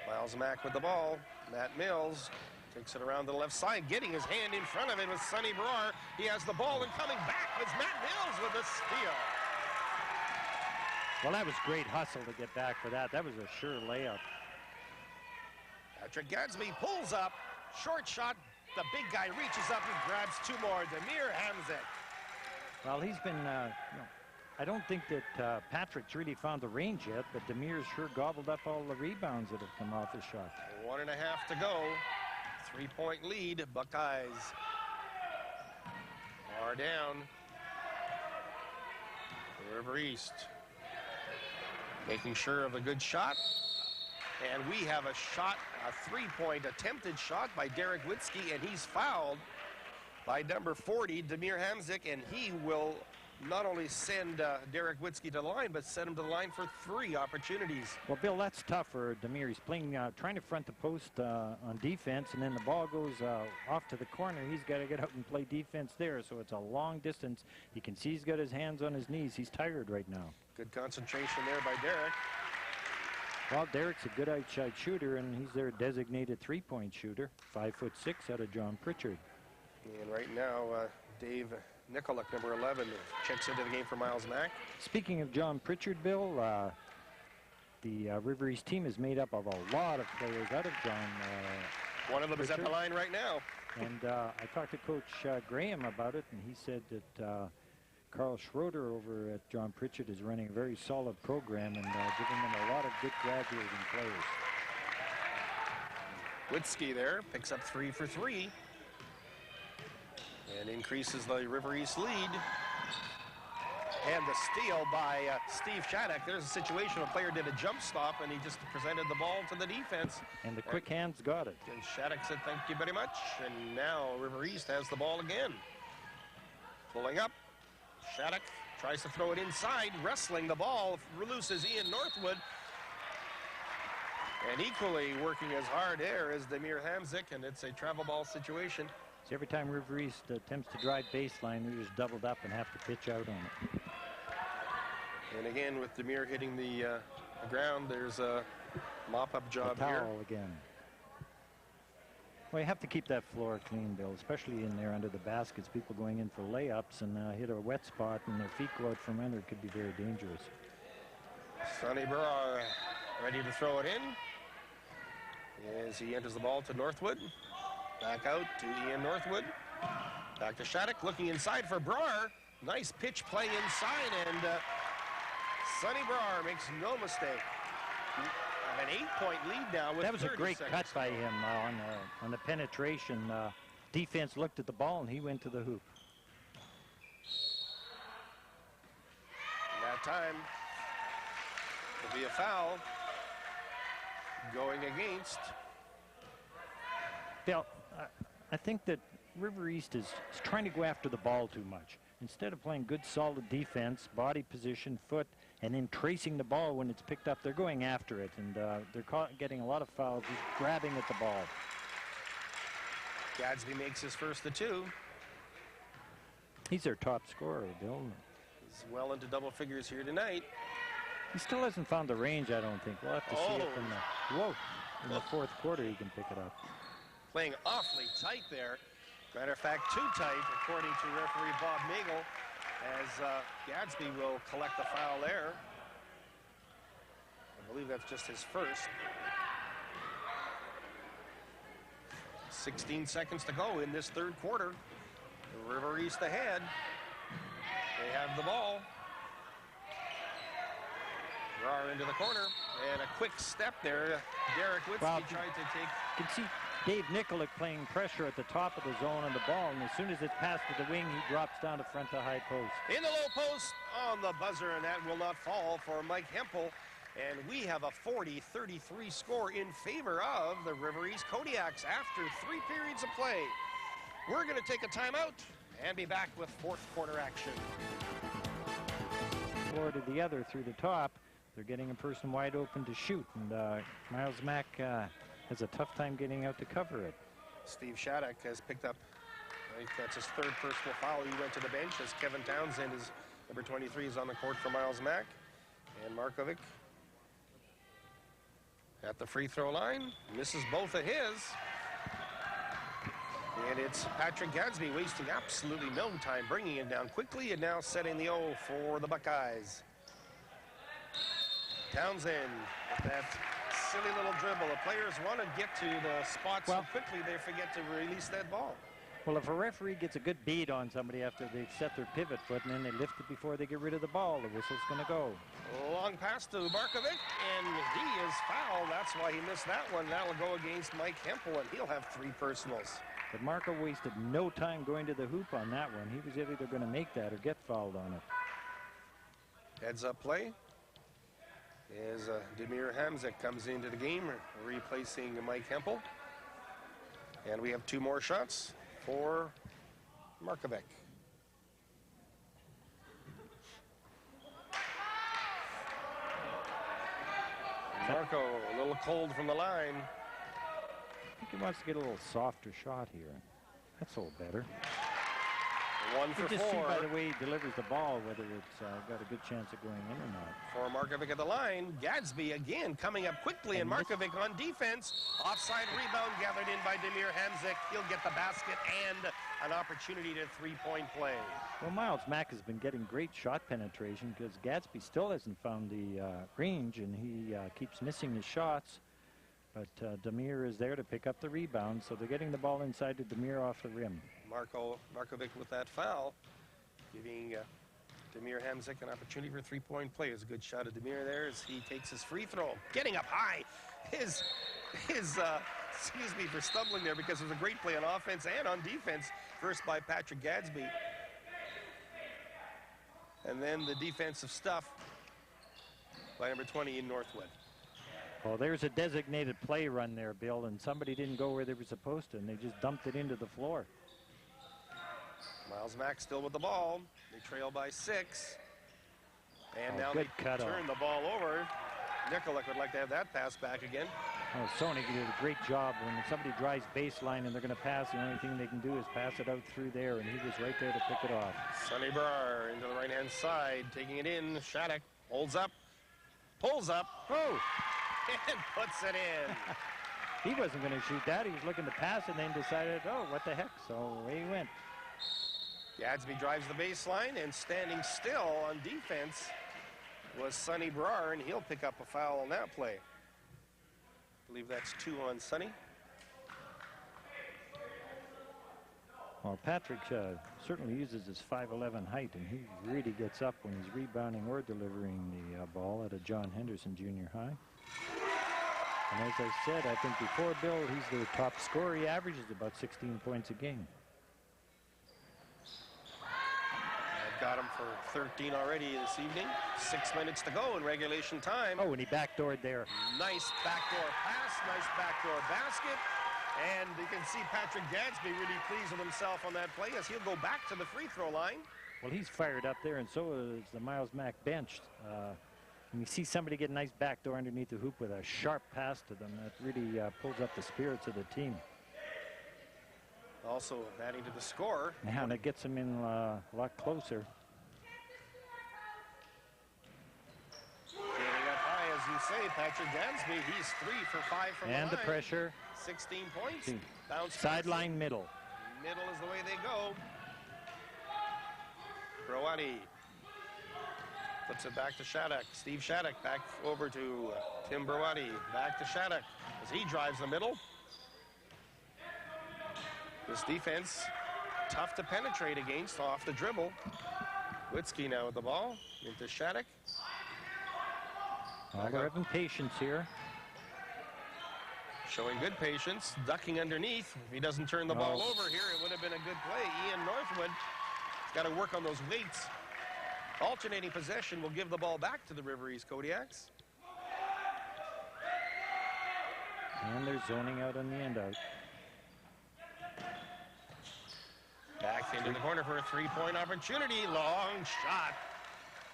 Miles Mack with the ball. Matt Mills takes it around to the left side, getting his hand in front of it with Sonny Brar. He has the ball, and coming back is Matt Mills with a steal. Well, that was great hustle to get back for that. That was a sure layup. Patrick Gadsby pulls up, short shot. The big guy reaches up and grabs 2 more. Demir Hamzik. Well, he's been, I don't think that Patrick's really found the range yet, but Demir's sure gobbled up all the rebounds that have come off his shot. 1.5 to go. 3-point lead. Buckeyes are down. River East making sure of a good shot. And we have a shot, a 3-point attempted shot by Derek Witzke, and he's fouled by number 40, Demir Hamzik, and he will not only send Derek Witzke to the line, but send him to the line for 3 opportunities. Well, Bill, that's tough for Demir. He's playing, trying to front the post on defense, and then the ball goes off to the corner. He's got to get out and play defense there, so it's a long distance. You can see he's got his hands on his knees. He's tired right now. Good concentration there by Derek. Well, Derek's a good outside shooter, and he's their designated 3-point shooter. 5'6" out of John Pritchard. And right now, Dave Nikolak, number 11, checks into the game for Miles Mack. Speaking of John Pritchard, Bill, the River East team is made up of a lot of players out of John One of them Pritchard. is at the line right now. And I talked to Coach Graham about it, and he said that Carl Schroeder over at John Pritchard is running a very solid program and giving them a lot of good graduating players. Witzke there picks up 3 for 3 and increases the River East lead. And the steal by Steve Shattuck. There's a situation a player did a jump stop, and he just presented the ball to the defense. And the quick hands got it. And Shattuck said, "Thank you very much." And now River East has the ball again. Pulling up. Shattuck tries to throw it inside, wrestling the ball, looses Ian Northwood. And equally working as hard there is Demir Hamzik, and it's a travel ball situation. So every time River East attempts to drive baseline, we just doubled up and have to pitch out on it. And again, with Demir hitting the ground, there's a mop-up job foul here. Again. Well, you have to keep that floor clean, Bill, especially in there under the baskets. People going in for layups and hit a wet spot and their feet go out from under. It could be very dangerous. Sonny Brar ready to throw it in as he enters the ball to Northwood. Back out to Ian Northwood. Back to Shattuck, looking inside for Brar. Nice pitch play inside, and Sonny Brar makes no mistake. an 8-point lead now with That was a 30 great seconds cut to by go. him on the penetration. Defense looked at the ball, and he went to the hoop. That time, it'll be a foul going against. Bill, I think that River East is trying to go after the ball too much. Instead of playing good, solid defense, body position, foot, and then tracing the ball when it's picked up, they're going after it, and they're getting a lot of fouls, just grabbing at the ball. Gadsby makes his first of 2. He's their top scorer, Bill. He's well into double figures here tonight. He still hasn't found the range, I don't think. We'll have to see it in the fourth quarter he can pick it up. Playing awfully tight there. Matter of fact, too tight, according to referee Bob Nagel, as Gadsby will collect the foul there. I believe that's just his first. 16 seconds to go in this third quarter. River East ahead. They have the ball. Draw into the corner, and a quick step there. Derek Witzke tried to take. You can see Dave Nikolic playing pressure at the top of the zone on the ball, and as soon as it's passed to the wing, he drops down to front to high post. In the low post on the buzzer, and that will not fall for Mike Hempel. And we have a 40-33 score in favor of the River East Kodiaks after 3 periods of play. We're going to take a timeout and be back with fourth quarter action. Floor to the other through the top. They're getting a person wide open to shoot, and Miles Mack has a tough time getting out to cover it. Steve Shattuck has picked up, I think that's his third personal foul. He went to the bench as Kevin Townsend, is number 23, is on the court for Miles Mack. And Markovic at the free throw line, misses both of his. And it's Patrick Gadsby wasting absolutely no time, bringing it down quickly, and now setting the O for the Buckeyes. Townsend with that silly little dribble. The players want to get to the spot so quickly they forget to release that ball. Well, if a referee gets a good beat on somebody after they've set their pivot foot and then they lift it before they get rid of the ball, the whistle's going to go. Long pass to Markovic, and he is fouled. That's why he missed that one. That'll go against Mike Hempel, and he'll have 3 personals. But Marco wasted no time going to the hoop on that one. He was either going to make that or get fouled on it. Heads up play as Demir Hamzik comes into the game, replacing Mike Hempel. And we have 2 more shots for Markovic. Marco, a little cold from the line. I think he wants to get a little softer shot here. That's a little better. 1 for 4. You just see by the way he delivers the ball whether it's got a good chance of going in or not. For Markovic at the line, Gadsby again coming up quickly, and Markovic on defense. Offside rebound gathered in by Demir Hamzik. He'll get the basket and an opportunity to 3-point play. Well, Miles Mack has been getting great shot penetration because Gadsby still hasn't found the range, and he keeps missing his shots. But Demir is there to pick up the rebound, so they're getting the ball inside to Demir off the rim. Markovic with that foul, giving Demir Hamzik an opportunity for a 3-point play. It's a good shot of Demir there as he takes his free throw. Getting up high. Excuse me for stumbling there, because it was a great play on offense and on defense. First by Patrick Gadsby. And then the defensive stuff by number 20 in Northwood. Well, there's a designated play run there, Bill, and somebody didn't go where they were supposed to, and they just dumped it into the floor. Miles Mack still with the ball. They trail by 6. And now good they cutoff. turn the ball over. Nikolic would like to have that pass back again. Oh, Sonic did a great job. When somebody drives baseline and they're going to pass, the only thing they can do is pass it out through there, and he was right there to pick it off. Sonny Brar into the right-hand side, taking it in. Shattuck holds up, pulls up, and puts it in. He wasn't going to shoot that. He was looking to pass and then decided, oh, what the heck. So away he went. Gadsby drives the baseline, and standing still on defense was Sonny Brar, and he'll pick up a foul on that play. I believe that's 2 on Sonny. Well, Patrick certainly uses his 5'11" height, and he really gets up when he's rebounding or delivering the ball at a John Henderson Junior High. And as I said, I think before Bill, he's the top scorer. He averages about 16 points a game. I've got him for 13 already this evening. 6 minutes to go in regulation time. Oh, and he backdoored there. Nice backdoor pass, nice backdoor basket. And you can see Patrick Gadsby really pleased with himself on that play as he'll go back to the free throw line. Well, he's fired up there, and so is the Miles Mac bench. And you see somebody get a nice backdoor underneath the hoop with a sharp pass to them. That really pulls up the spirits of the team. Also adding to the score. Yeah, and it gets them in a lot closer. Getting up high, as you say, Patrick Gadsby. He's 3 for 5 from the line. And the pressure. 16 points. Bounce sideline middle. Middle is the way they go. Brawadi puts it back to Shattuck. Steve Shattuck back over to Tim Brawadi. Back to Shattuck as he drives the middle. This defense, tough to penetrate against off the dribble. Witzke now with the ball into Shattuck. They're having patience here. Showing good patience, ducking underneath. If he doesn't turn the ball over here, it would have been a good play. Ian Northwood has got to work on those weights. Alternating possession will give the ball back to the River East Kodiaks. And they're zoning out on the end out. Back into the corner for a three-point opportunity. Long shot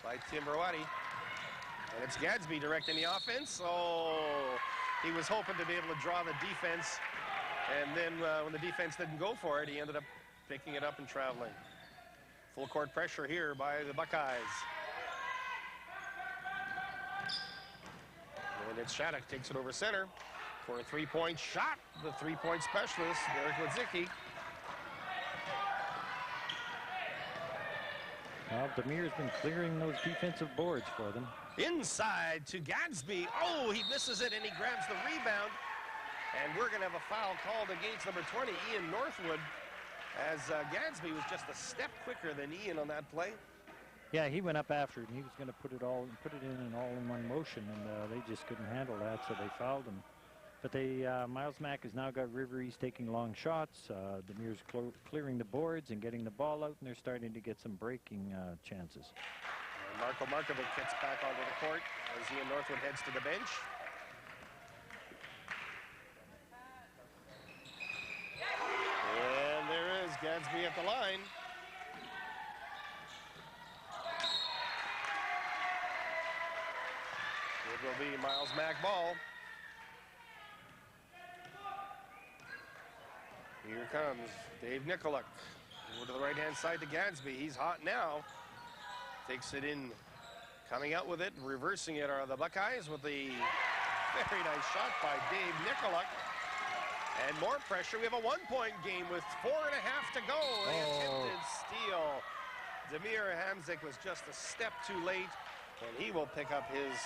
by Tim Brawadi. And it's Gadsby directing the offense. Oh, he was hoping to be able to draw the defense. And then when the defense didn't go for it, he ended up picking it up and traveling. Full court pressure here by the Buckeyes. And it's Shattuck takes it over center for a three-point shot. The three-point specialist, Derek Witzicki. Well, Demir's been clearing those defensive boards for them. Inside to Gadsby. Oh, he misses it and he grabs the rebound. And we're going to have a foul called against number 20, Ian Northwood, as Gadsby was just a step quicker than Ian on that play. Yeah, he went up after it, and he was going to put it in an all-in-one motion, and they just couldn't handle that, so they fouled him. But Miles Mack has now got River East taking long shots. Demir's clearing the boards and getting the ball out, and they're starting to get some breaking chances. And Marko Markovic gets back onto the court as Ian Northwood heads to the bench. And there is Gadsby at the line. It will be Miles Mack ball. Here comes Dave Nicolak. Over to the right-hand side to Gadsby. He's hot now. Takes it in, coming out with it, reversing it are the Buckeyes with the very nice shot by Dave Nicolak. And more pressure. We have a one-point game with 4.5 to go. They attempted steal. Demir Hamzik was just a step too late, and he will pick up his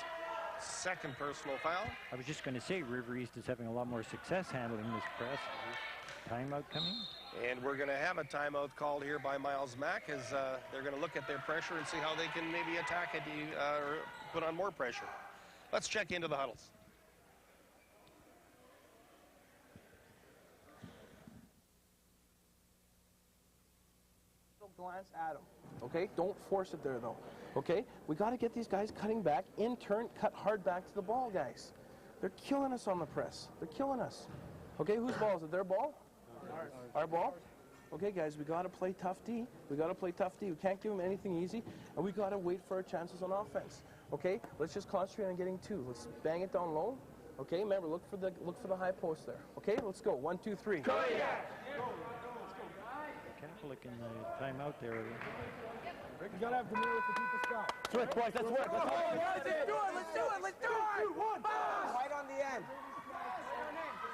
second personal foul. I was just going to say River East is having a lot more success handling this press. Timeout coming. And we're going to have a timeout called here by Miles Mack as they're going to look at their pressure and see how they can maybe attack it or put on more pressure. Let's check into the huddles. Glance at him. Okay, don't force it there though. Okay, we got to get these guys cutting back. In turn, cut hard back to the ball, guys. They're killing us on the press. They're killing us. Okay, whose ball is it? Their ball? Our ball? Okay, guys, we got to play tough D. We got to play tough D. We can't give them anything easy, and we got to wait for our chances on offense. Okay, let's just concentrate on getting two. Let's bang it down low. Okay, remember, look for the high post there. Okay, let's go. 1, 2, 3. Go, yeah. Catholic in the timeout there. You gotta have Demir to keep us down. Switch, boys, let's work. Let's work. Let's do it. Let's do it. 2, 1. Right on the end.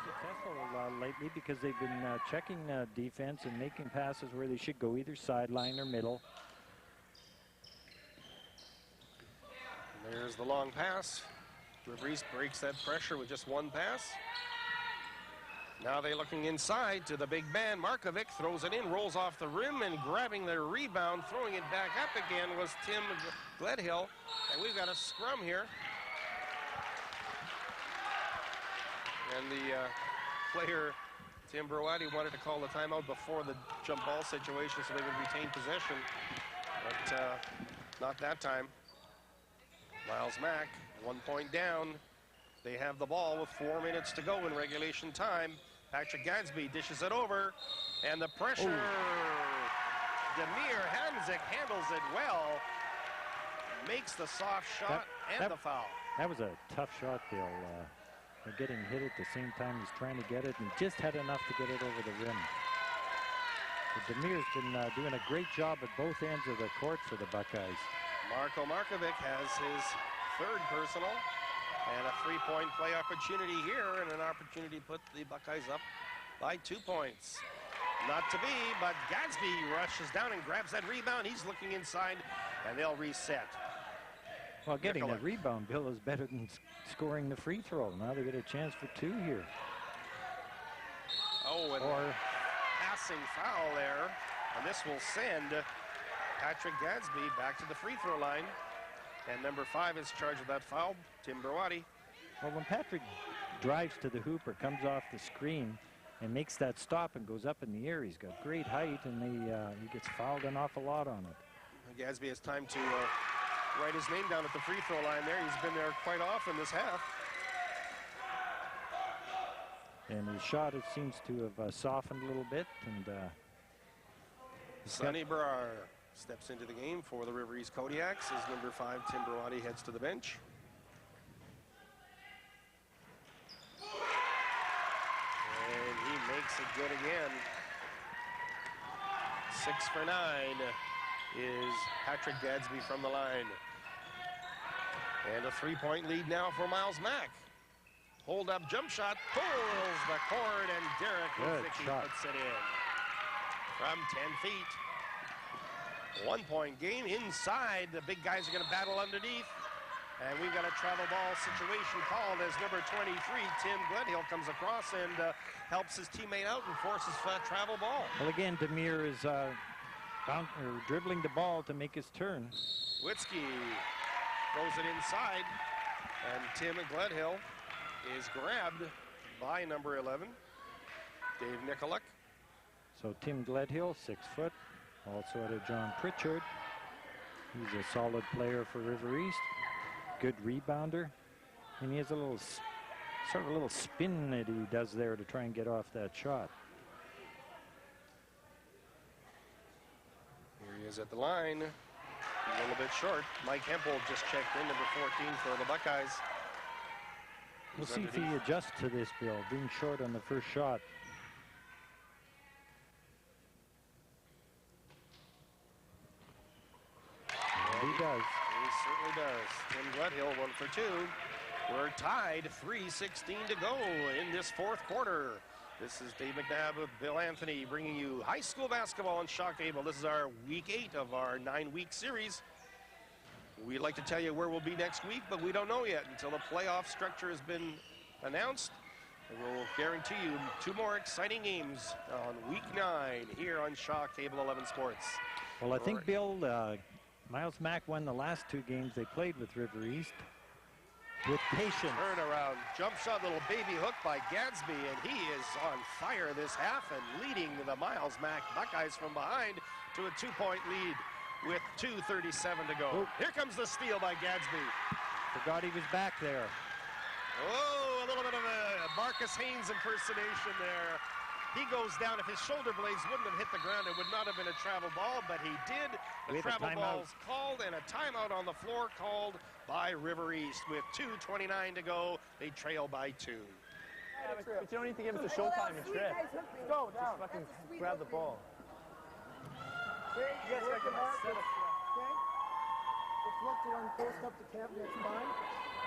Successful lately because they've been checking defense and making passes where they should go, either sideline or middle. There's the long pass. River East breaks that pressure with just one pass. Now they're looking inside to the big man. Markovic throws it in, rolls off the rim, and grabbing the rebound, throwing it back up again was Tim Gledhill. And we've got a scrum here. And the player, Tim Broati, wanted to call the timeout before the jump ball situation so they would retain possession. But not that time. Miles Mack, 1 point down. They have the ball with 4 minutes to go in regulation time. Patrick Gadsby dishes it over, and the pressure. Demir Hamzik handles it well, makes the soft shot and the foul. That was a tough shot, Bill. Getting hit at the same time he's trying to get it, and he just had enough to get it over the rim. So Demir's been doing a great job at both ends of the court for the Buckeyes. Marko Markovic has his third personal, and a three-point play opportunity here, and an opportunity to put the Buckeyes up by 2 points. Not to be, but Gadsby rushes down and grabs that rebound. He's looking inside, and they'll reset. Well, getting the rebound, Bill, is better than scoring the free throw. Now they get a chance for 2 here. Oh, and passing foul there, and this will send Patrick Gadsby back to the free throw line. And number 5 is charged with that foul, Tim Broati. Well, when Patrick drives to the hoop or comes off the screen and makes that stop and goes up in the air, he's got great height, and he gets fouled an awful lot on it. Gadsby has time to write his name down at the free throw line there. He's been there quite often this half. And his shot, it seems to have softened a little bit. And Sonny Brar steps into the game for the River East Kodiaks as number 5, Tim Broati, heads to the bench. And he makes it good again. 6 for 9 is Patrick Gadsby from the line. And a 3-point lead now for Miles Mack. Hold up jump shot, pulls the cord, and Derek Luzicki puts it in from 10 feet. 1 point game inside. The big guys are going to battle underneath. And we've got a travel ball situation called as number 23, Tim Gledhill, comes across and helps his teammate out and forces travel ball. Well, again, Demir is dribbling the ball to make his turn. Witzke throws it inside, and Tim Gledhill is grabbed by number 11, Dave Nicolak. So Tim Gledhill, 6 foot. Also out of John Pritchard. He's a solid player for River East. Good rebounder. And he has a little, sort of a little spin that he does there to try and get off that shot. Here he is at the line. He's a little bit short. Mike Hempel just checked in, number 14 for the Buckeyes. We'll see if he adjusts to this, Bill, being short on the first shot. He does. He certainly does. Tim Gledhill, 1 for 2. We're tied, 3:16 to go in this fourth quarter. This is Dave McNabb with Bill Anthony bringing you high school basketball on Shock Cable. This is our week 8 of our 9-week series. We'd like to tell you where we'll be next week, but we don't know yet until the playoff structure has been announced. And we'll guarantee you 2 more exciting games on week 9 here on Shock Cable 11 Sports. Well, I think, Bill, Miles Mack won the last 2 games they played with River East with patience. Turnaround jump shot, little baby hook by Gadsby, and he is on fire this half and leading the Miles Mack Buckeyes from behind to a 2-point lead with 2:37 to go. Here comes the steal by Gadsby. Forgot he was back there. Oh, a little bit of a Marcus Haynes impersonation there. He goes down. If his shoulder blades wouldn't have hit the ground, it would not have been a travel ball, but he did. The travel ball's called, and a timeout on the floor called by River East. With 2:29 to go, they trail by 2. But you don't need to give us the showtime and trip. Go down. Just fucking grab the ball. Okay, yes, I can mark it. Okay? Let's look to run post up to camp next time.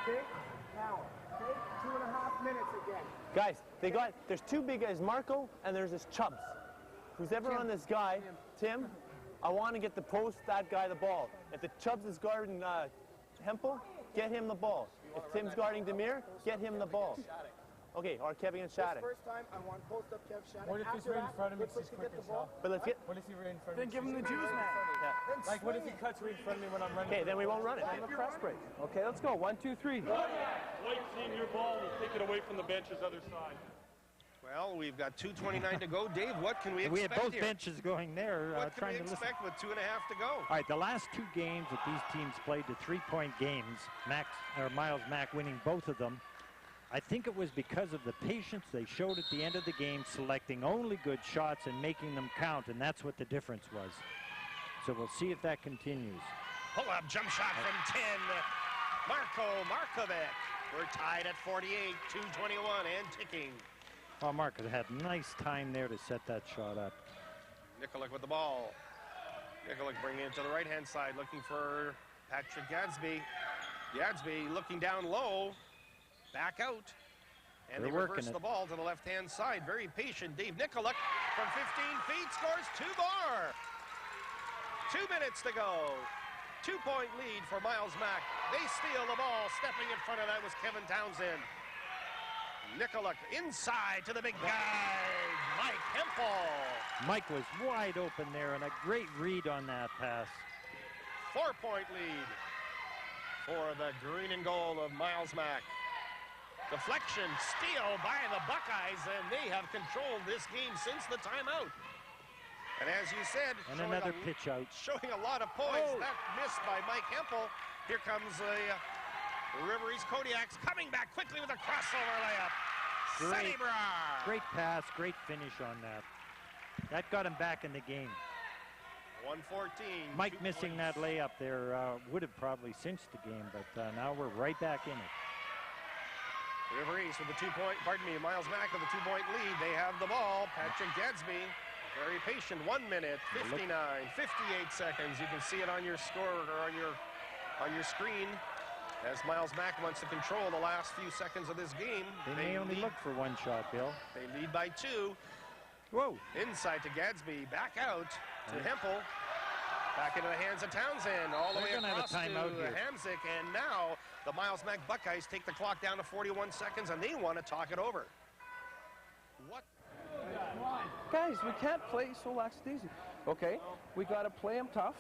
Okay? Now, okay? 2.5 minutes again. Guys, there's 2 big guys, Marco, and there's this Chubbs. Who's ever on this guy, Tim, I want to get the post, that guy the ball. If the Chubbs is guarding Hempel, get him the ball. If Tim's guarding Demir, get him the ball. Okay, or Kevin and Shattuck. First time, I want post up Kev Shattuck. What if he's right in front of me? He's quick and shot. But let's get. What if he's right in front of me? Then give him the juice, man. Yeah. Like, what if he cuts right in front of me when I'm running? Okay, then we won't run it. Give him a press break. Okay, let's go. 1, 2, 3. White seeing your ball will take it away from the bench's other side. Well, we've got 2:29 to go. Dave, what can we expect We had both here? benches going there, What can trying we to listen. expect with 2.5 to go? All right, the last 2 games that these teams played, the 3-point games, Miles Mack winning both of them. I think it was because of the patience they showed at the end of the game, selecting only good shots and making them count, and that's what the difference was. So we'll see if that continues. Pull-up jump shot from 10. Marko Markovic. We're tied at 48, 2:21 and ticking. Oh, Marko had nice time there to set that shot up. Nikolic with the ball. Nikolic bringing it to the right-hand side, looking for Patrick Gadsby. Gadsby looking down low, back out. And They're they reverse working the it. ball to the left-hand side. Very patient. Dave Nikolic from 15 feet scores 2 more. 2 minutes to go. 2-point lead for Miles Mack. They steal the ball. Stepping in front of that was Kevin Townsend. Nikolic inside to the big guy, Mike Hempel. Mike was wide open there, and a great read on that pass. 4-point lead for the green and gold of Miles Mack. Deflection, steal by the Buckeyes, and they have controlled this game since the timeout. And as you said, And another pitch out. showing a lot of poise. That missed by Mike Hempel. Here comes the River East Kodiaks coming back quickly with a crossover layup. Sonny Brar. Great pass, great finish on that. That got him back in the game. 114. Mike missing that layup there would have probably cinched the game, but now we're right back in it. River East with the 2-point, Miles Mack with a 2-point lead. They have the ball. Patrick Gadsby, very patient. 1 minute, 59, 58 seconds. You can see it on your score or on your screen as Miles Mack wants to control the last few seconds of this game. They may only look for one shot, Bill. They lead by 2. Whoa. Inside to Gadsby, back out to Hempel. Back into the hands of Townsend, all the way They're gonna across have a timeout to here. Hamzik, and now the Miles Mack Buckeyes take the clock down to 41 seconds, and they want to talk it over. What? Guys, we can't play so lackadaisy. Okay, we got to play them tough.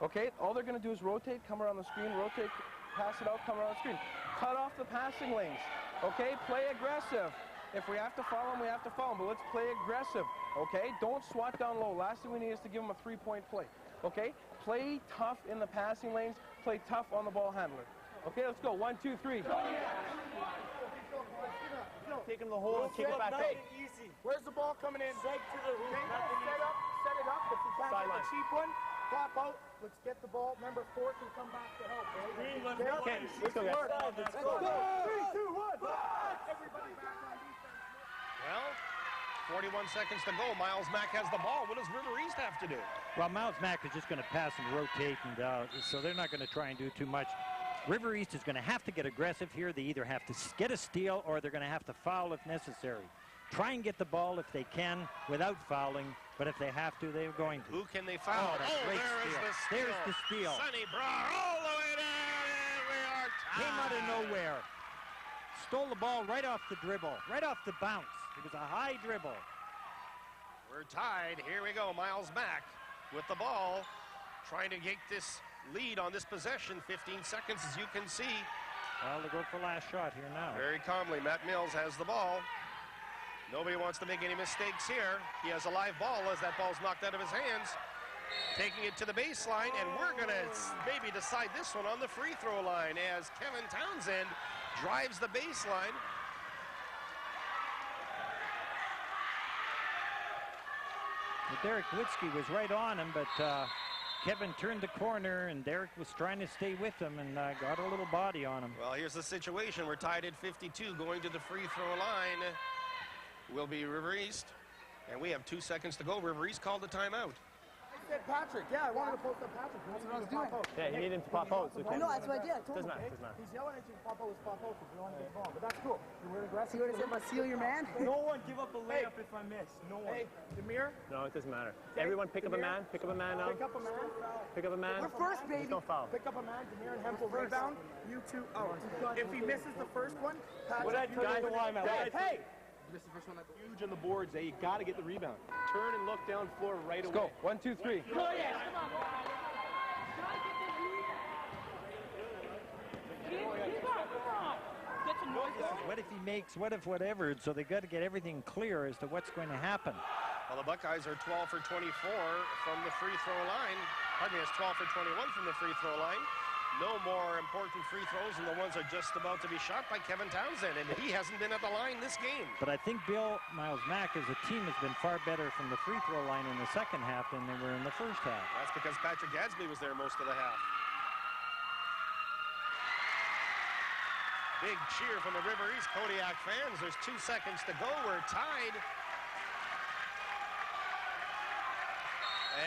Okay, all they're going to do is rotate, come around the screen, rotate, pass it out, come around the screen. Cut off the passing lanes. Okay, play aggressive. If we have to follow them, we have to follow them, but let's play aggressive. Okay, don't swat down low. Last thing we need is to give them a 3-point play. Okay, play tough in the passing lanes, play tough on the ball handler. Okay, let's go. 1, 2, 3. Take him to the hole and kick it back out. Where's the ball coming in? Set it up. If you can't get the cheap one, pop out. Let's get the ball. Remember, 4 can come back to help. Okay, let's go, guys. Let's go. 3, 2, 1. Everybody back on defense. Well, 41 seconds to go. Miles Mack has the ball. What does River East have to do? Well, Miles Mack is just going to pass and rotate, and so they're not going to try and do too much. River East is going to have to get aggressive here. They either have to get a steal or they're going to have to foul if necessary. Try and get the ball if they can without fouling, but if they have to, they're going to. Who can they foul? Great there is steal. the steal. There's the steal. Sonny Brar all the way down, and we are tied. Came out of nowhere. Stole the ball right off the dribble, right off the bounce. It was a high dribble. We're tied. Here we go. Miles Mack with the ball, trying to get this lead on this possession. 15 seconds, as you can see. Well, they go for last shot here now. Very calmly, Matt Mills has the ball. Nobody wants to make any mistakes here. He has a live ball as that ball's knocked out of his hands. Taking it to the baseline, and we're going to maybe decide this one on the free throw line as Kevin Townsend drives the baseline. Derek Witzke was right on him, but Kevin turned the corner, and Derek was trying to stay with him and got a little body on him. Well, here's the situation. We're tied at 52. Going to the free throw line will be River East. And we have 2 seconds to go. River East called the timeout. said Patrick. Yeah, I wanted to post up Patrick. That's what I was doing. Yeah, you need him to pop out. So I know, that's what I did. I told him. Doesn't matter. He's yelling at you to pop out because we want to get involved. But that's cool. You're aggressive. See what I said about seal your man? No one give up a layup if I miss. No one. Hey, Demir. No, it doesn't matter. Everyone pick up a man. Pick up a man now. Pick up a man. Pick up a man. We're first, baby. Just don't foul. Pick up a man. Demir and Hempel rebound. You two out. If he misses the first one, Patrick, What I tell you the line, hey! Huge on the boards, you got to get the rebound. Turn and look down floor right away. Go. 1, 2, 3. What if he makes, what if whatever, so they got to get everything clear as to what's going to happen. Well, the Buckeyes are 12 for 24 from the free throw line. Pardon me, it's 12 for 21 from the free throw line. No more important free throws than the ones are just about to be shot by Kevin Townsend, and he hasn't been at the line this game. But I think Bill Miles Mack as a team has been far better from the free throw line in the second half than they were in the first half. That's because Patrick Gadsby was there most of the half. Big cheer from the River East Kodiak fans. There's 2 seconds to go. We're tied.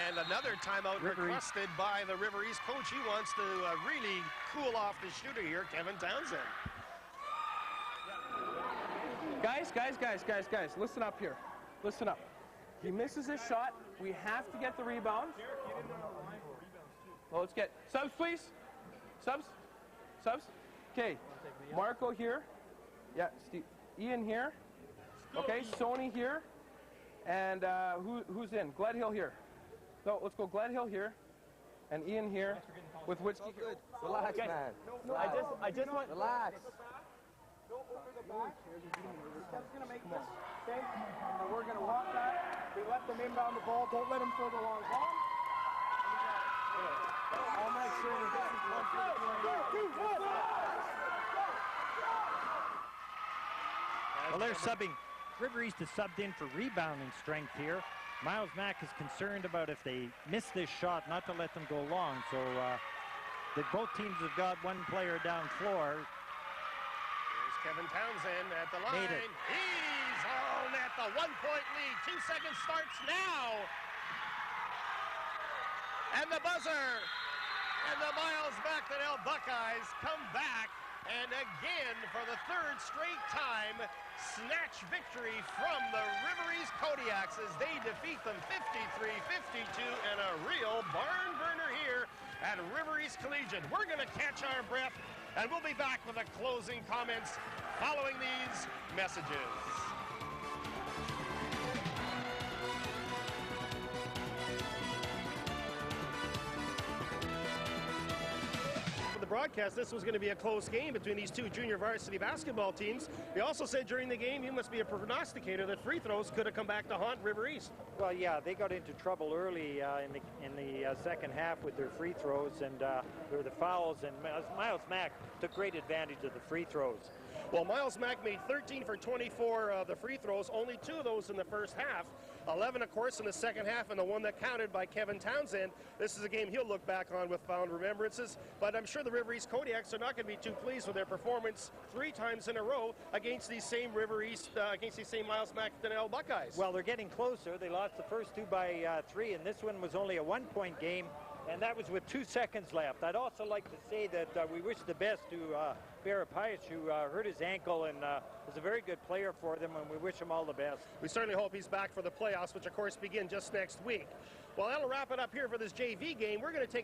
And another timeout requested by the River East coach. He wants to really cool off the shooter here, Kevin Townsend. Guys, listen up here. Listen up. He misses his shot. We have to get the rebound. Well, let's get subs, please. Subs. Okay, Marco here. Yeah, Steve. Ian here. Okay, Sony here. And who's in? Gledhill here. No, let's go Gledhill here, and Ian here, with Whiskey here. Relax, man. I just want... Relax. Don't over the back. Kev's going to make this, okay? And we're going to walk that. We let them inbound the ball. Don't let them throw the long ball. I'll make sure that this is one for the Well, they're subbing. River East is subbed in for rebounding strength here. Miles Mack is concerned about if they miss this shot, not to let them go long. So both teams have got one player down floor. Here's Kevin Townsend at the line. Made it. He's home at the 1-point lead. 2 seconds starts now. And the buzzer. And the Miles Macdonell Buckeyes come back. And again, for the third straight time, snatch victory from the River East Kodiaks as they defeat them 53-52 and a real barn burner here at River East Collegiate. We're going to catch our breath, and we'll be back with the closing comments following these messages. Broadcast, this was going to be a close game between these two junior varsity basketball teams. They also said during the game, you must be a prognosticator, that free throws could have come back to haunt River East. Well, yeah, they got into trouble early in the second half with their free throws, and there were the fouls, and Miles Mack took great advantage of the free throws. Well, Miles Mack made 13 for 24 of the free throws, only 2 of those in the first half. 11, of course, in the second half, and the one that counted by Kevin Townsend. This is a game he'll look back on with fond remembrances, but I'm sure the River East Kodiaks are not going to be too pleased with their performance 3 times in a row against these same River East, against these same Miles Macdonell Buckeyes. Well, they're getting closer. They lost the first 2 by 3, and this one was only a 1-point game, and that was with 2 seconds left. I'd also like to say that we wish the best to Barra Pius, who hurt his ankle and is a very good player for them, and we wish him all the best. We certainly hope he's back for the playoffs, which of course begin just next week. Well, that'll wrap it up here for this JV game. We're going to take